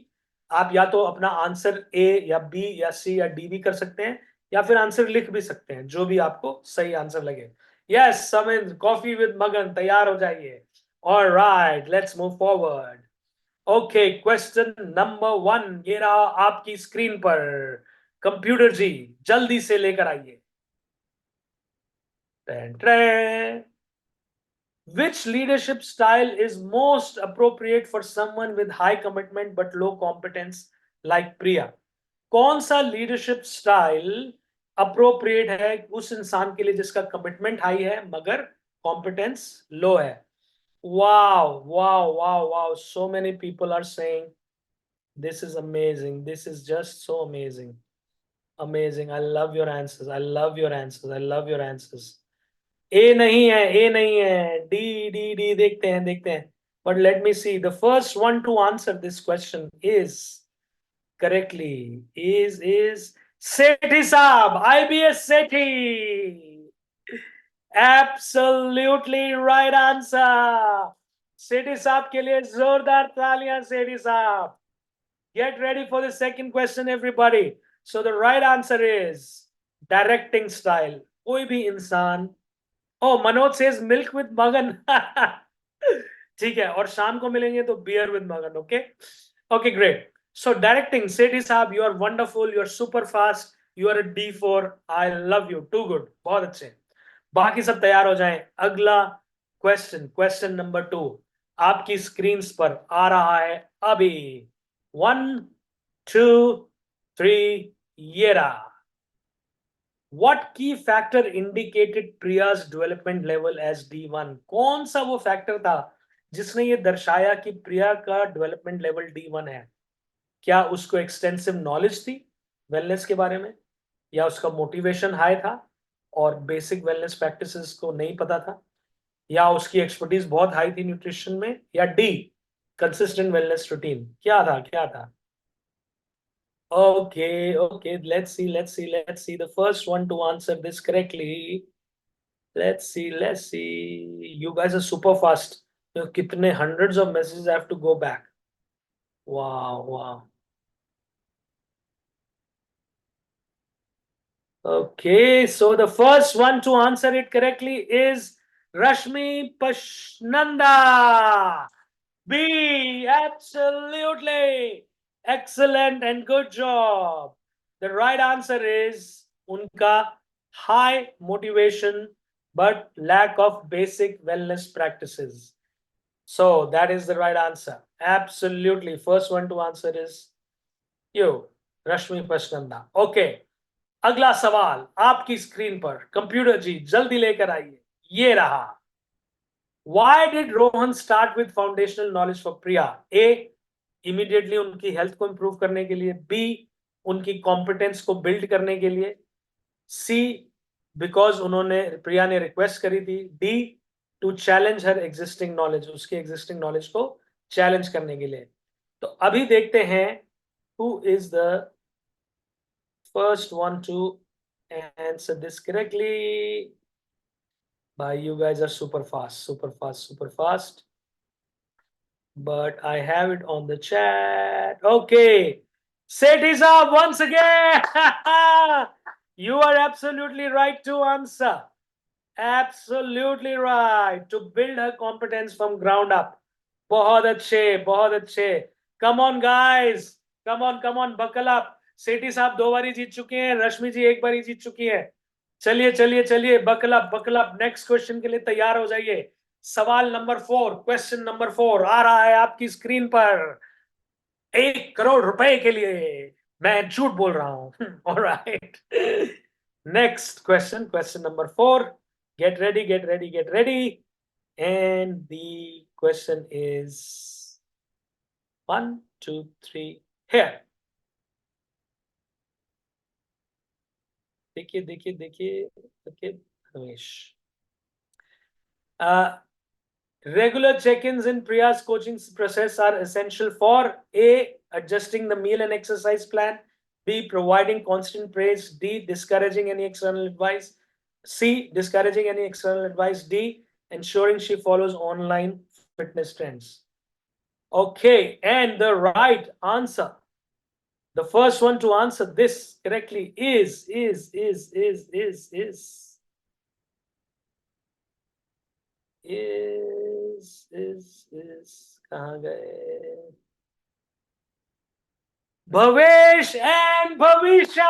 आप या तो अपना आंसर A या B या C या D भी कर सकते हैं, या फिर आंसर लिख भी सकते हैं, जो भी आपको सही आंसर लगे। यस समिंद, कॉफी विद मगन, तैयार हो जाइए। Alright, let's move forward. Okay, question number 1 ये रहा आपकी स्क्रीन पर। कंप्यूटर जी जल्दी से लेकर आइए। Which leadership style is most appropriate for someone with high commitment but low competence like Priya? कौन सा लीडरशिप स्टाइल अप्रोप्रिएट है उस इंसान के लिए जिसका कमिटमेंट हाई है मगर कॉम्पिटेंस लो है? Wow, wow, wow, wow. So many people are saying this is amazing. This is just so amazing. Amazing. I love your answers. I love your answers. I love your answers. ए नहीं है, ए नहीं है, डी डी डी, देखते हैं देखते हैं। But let me see, the first one to answer this question is correctly is Sethi sahab, IBS Sethi. Absolutely right answer. Sethi sahab के लिए जोरदार तालियां सेठी साहब। Get ready for the second question, everybody. So the right answer is directing style. कोई भी इंसान, oh Manoj says milk with Magan. ठीक है, और शाम को मिलेंगे तो beer with Magan. Okay, okay, great. So directing, Sethi sahab, you are wonderful, you are super fast, you are D4, I love you, too good, बहुत अच्छे। बाकी सब तैयार हो जाएं, अगला क्वेश्चन, क्वेश्चन नंबर 2 आपकी स्क्रीन पर आ रहा है अभी। 1 2 3 ये रहा। What key factor indicated Priya's development level as D1? कौन सा वो फैक्टर था जिसने ये दर्शाया कि प्रिया का डेवलपमेंट लेवल D1 है? क्या उसको एक्सटेंसिव नॉलेज थी वेलनेस के बारे में, या उसका मोटिवेशन हाई था और बेसिक वेलनेस प्रैक्टिसेस को नहीं पता था, या उसकी एक्सपर्टीज बहुत हाई थी न्यूट्रिशन में, या डी कंसिस्टेंट वेलनेस रूटीन? क्या था, क्या था? Okay, okay, let's see. The first one to answer this correctly Let's see, let's see. You guys are super fast. कितने hundreds of messages I have to go back. Wow, wow. Okay, so the first one to answer it correctly is Rashmi Pashnanda. B, absolutely. Excellent and good job. The right answer is unka high motivation but lack of basic wellness practices. So that is the right answer. Absolutely. First one to answer is you, Rashmi Pashnanda. Okay. अगला सवाल आपकी स्क्रीन पर कंप्यूटर जी जल्दी लेकर आइए ये रहा Why did Rohan start with foundational knowledge for Priya? A, immediately उनकी हेल्थ को इंप्रूव करने के लिए. B, उनकी कॉम्पिटेंस को बिल्ड करने के लिए. C, बिकॉज उन्होंने प्रिया ने रिक्वेस्ट करी थी. D, to challenge her existing knowledge, उसकी एग्जिस्टिंग नॉलेज को चैलेंज करने के लिए. तो अभी देखते हैं who is the first one to answer this correctly. Bye, you guys are super fast, super fast, super fast. But I have it on the chat. Okay. Sethi Saab once again. You are absolutely right to answer. Absolutely right. To build her competence from ground up. बहुत अच्छे, बहुत अच्छे. Come on, guys. Come on, buckle up. सेठी साहब 2 बारी जीत चुके हैं, रश्मि जी 1 बारी जीत चुकी है. चलिए चलिए चलिए, buckle up, buckle up. Next question के लिए तैयार हो जाइए. सवाल नंबर 4, क्वेश्चन नंबर 4 आ रहा है आपकी स्क्रीन पर. 1 करोड़ रुपए के लिए. मैं झूठ बोल रहा हूं. Alright. Next question, question number 4. Get ready, get ready, get ready. And the question is 1, 2, 3, here. देखिए देखिए देखिए देखिए Ramesh. Regular check-ins in Priya's coaching process are essential for A, adjusting the meal and exercise plan, B, providing constant praise, D, discouraging any external advice, C, discouraging any external advice, D, ensuring she follows online fitness trends. Okay, and the right answer, the first one to answer this correctly is कहाँ गए? Bhavesh and Bhavisha.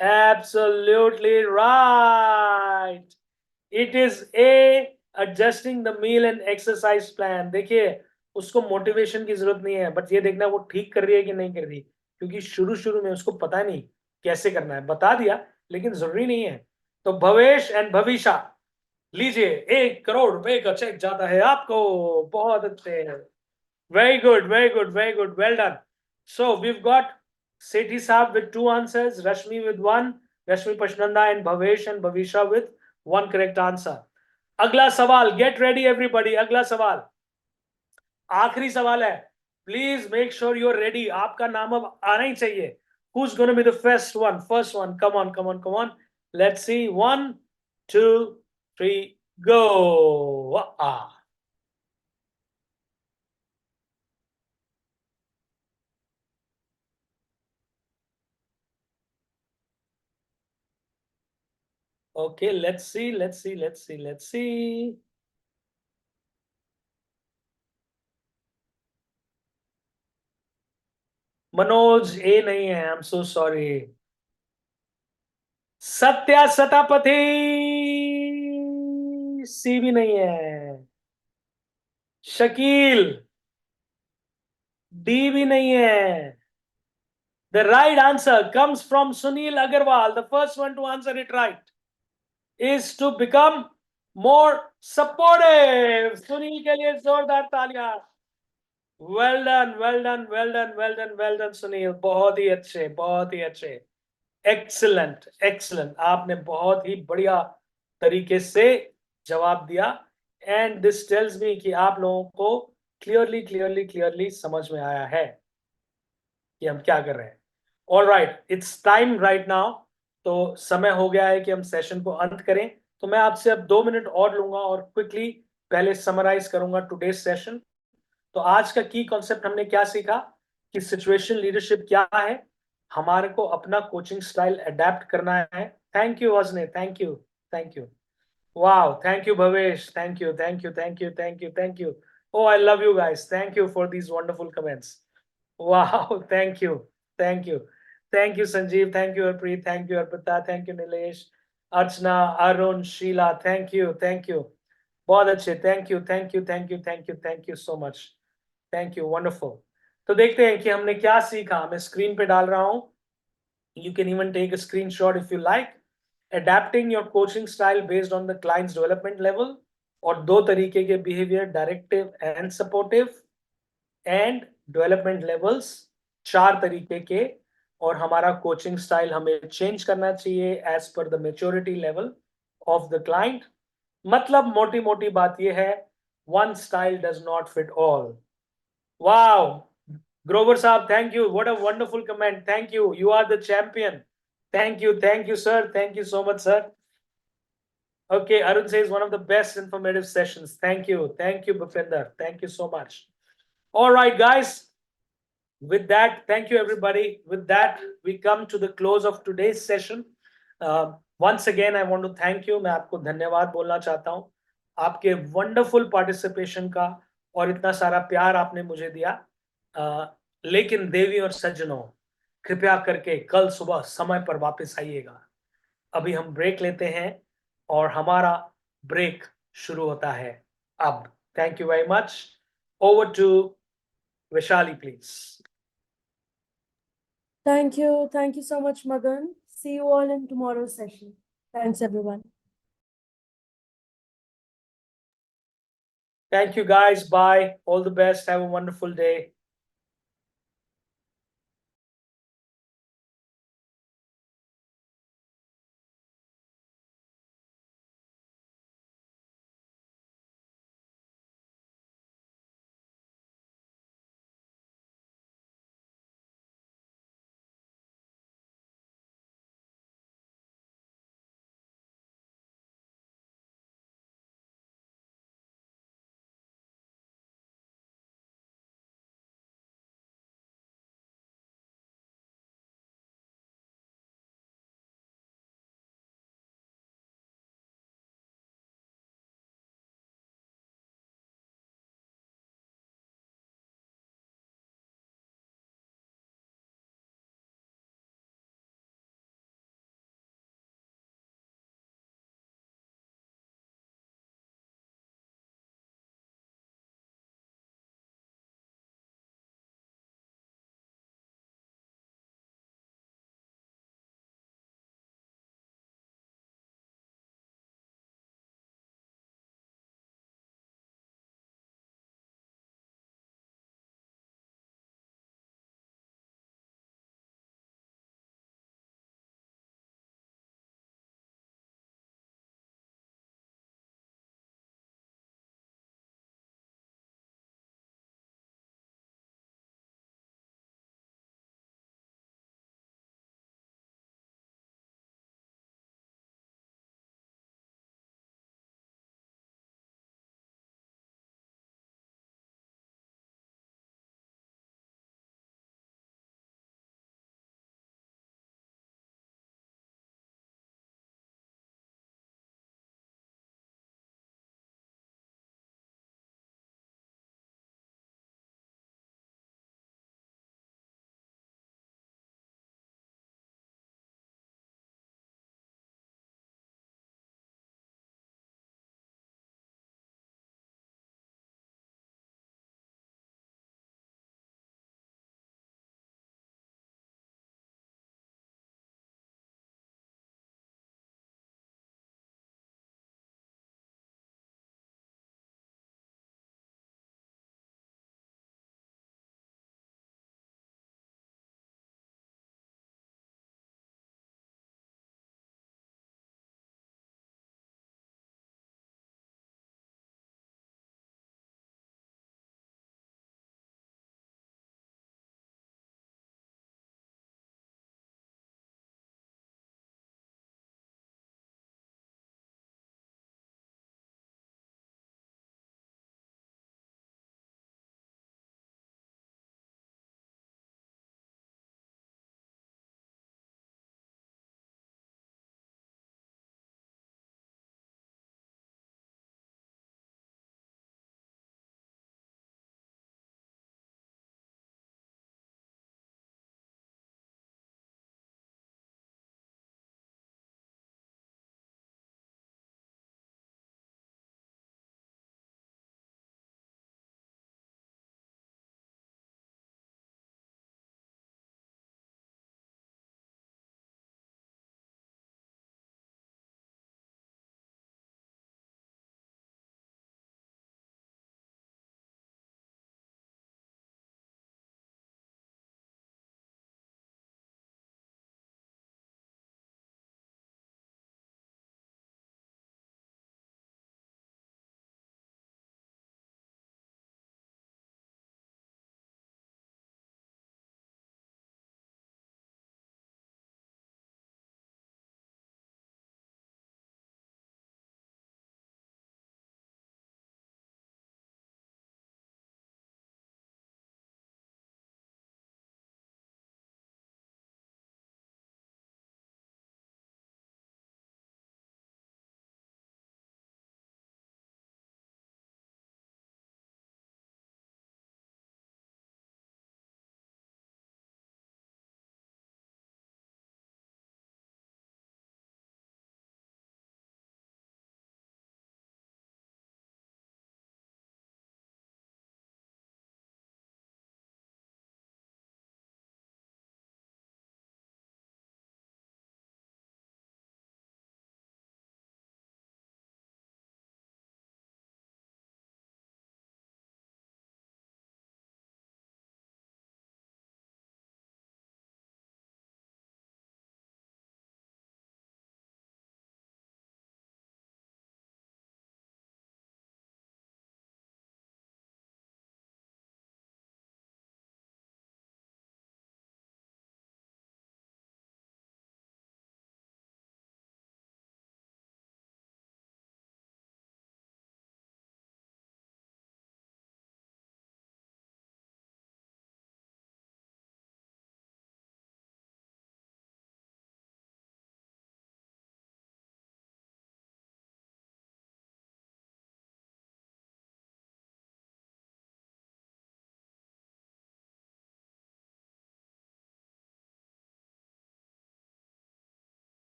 Absolutely right. It is A, adjusting the meal and exercise plan. देखिए उसको मोटिवेशन की जरूरत नहीं है, बट ये देखना वो ठीक कर रही है कि नहीं कर रही, क्योंकि शुरू शुरू में उसको पता नहीं कैसे करना है. बता दिया लेकिन जरूरी नहीं है. तो भवेश एंड भविषा, लीजिए 1 करोड़ रुपए का चेक जाता है आपको. बहुत अच्छे. Very good, very good, very good, well done. So we've got Sethi Saab with 2 answers, Rashmi with 1, Rashmi Pashnanda and Bhavesh and Bhavisha with 1 correct answer. अगला सवाल, गेट रेडी एवरीबॉडी. अगला सवाल आखिरी सवाल है. Please make sure you are ready. आपका नाम अब आना ही चाहिए. Who's going to be the first one? First one. Come on, come on, come on. Let's see. 1, 2, 3, go. Okay, let's see, let's see, let's see, let's see. Manoj A नहीं है. I am so sorry. Satya Satapathy C भी नहीं है. शकील डी भी नहीं है. The right answer comes from Sunil Agarwal. The first one to answer it right is to become more supportive. Sunil के लिए जोरदार तालियां. Well done, well done, well done, well done, well done, Sunil. बहुत ही अच्छे, बहुत ही अच्छे. Excellent, excellent. आपने बहुत ही बढ़िया तरीके से जवाब दिया. And this tells me कि आप लोगों को clearly समझ में आया है कि हम क्या कर रहे हैं. All right, it's time right now तो समय हो गया है कि हम सेशन को अंत करें। तो मैं आपसे अब 2 मिनट और लूंगा और क्विकली पहले समराइज करूंगा टुडेज सेशन। तो आज का की कॉन्सेप्ट हमने क्या सीखा कि सिचुएशन लीडरशिप क्या है, हमारे को अपना कोचिंग स्टाइल अडेप्ट करना है। थैंक यू अजने, thank you, thank you. Wow, thank you, Bhavesh. Thank you, thank you, thank you, thank you, thank you. Oh, I love you guys. Thank you for these wonderful comments. Wow, thank you, thank you, thank you, Sanjeev. Thank you, Harpreet. Thank you, Arpita. Thank you, Nilesh, Archana, Arun, Sheila. Thank you, thank you. बहुत अच्छे, thank you, thank you, thank you, thank you, thank you so much. Thank you, wonderful. तो देखते हैं कि हमने क्या सीखा। मैं स्क्रीन पे डाल रहा हूँ। You can even take a screenshot if you like. Adapting your coaching style based on the client's development level, और 2 तरीके के behavior, directive and supportive, and development levels, 4 तरीके के। और हमारा कोचिंग स्टाइल हमें चेंज करना चाहिए as per the maturity level of the client। मतलब मोटी मोटी बात यह है, one style does not fit all। Wow, Grover साहब, thank you, what a wonderful comment, thank you, you are the champion। Thank you sir, thank you so much sir। Okay, Arun says one of the best informative sessions। Thank you Bhupinder, thank you so much। All right guys, with that, thank you everybody। With that we come to the close of today's session। Once again I want to thank you। मैं आपको धन्यवाद बोलना चाहता हूँ आपके वंडरफुल पार्टिसिपेशन का, और इतना सारा प्यार आपने मुझे दिया। लेकिन देवी और सज्जनों, कृपया करके कल सुबह समय पर वापस आइएगा। अभी हम ब्रेक लेते हैं और हमारा ब्रेक शुरू होता है अब। Thank you very much. Over to Vaishali please. Thank you so much, Magan. See you all in tomorrow's session. Thanks, everyone. Thank you guys, bye, all the best, have a wonderful day।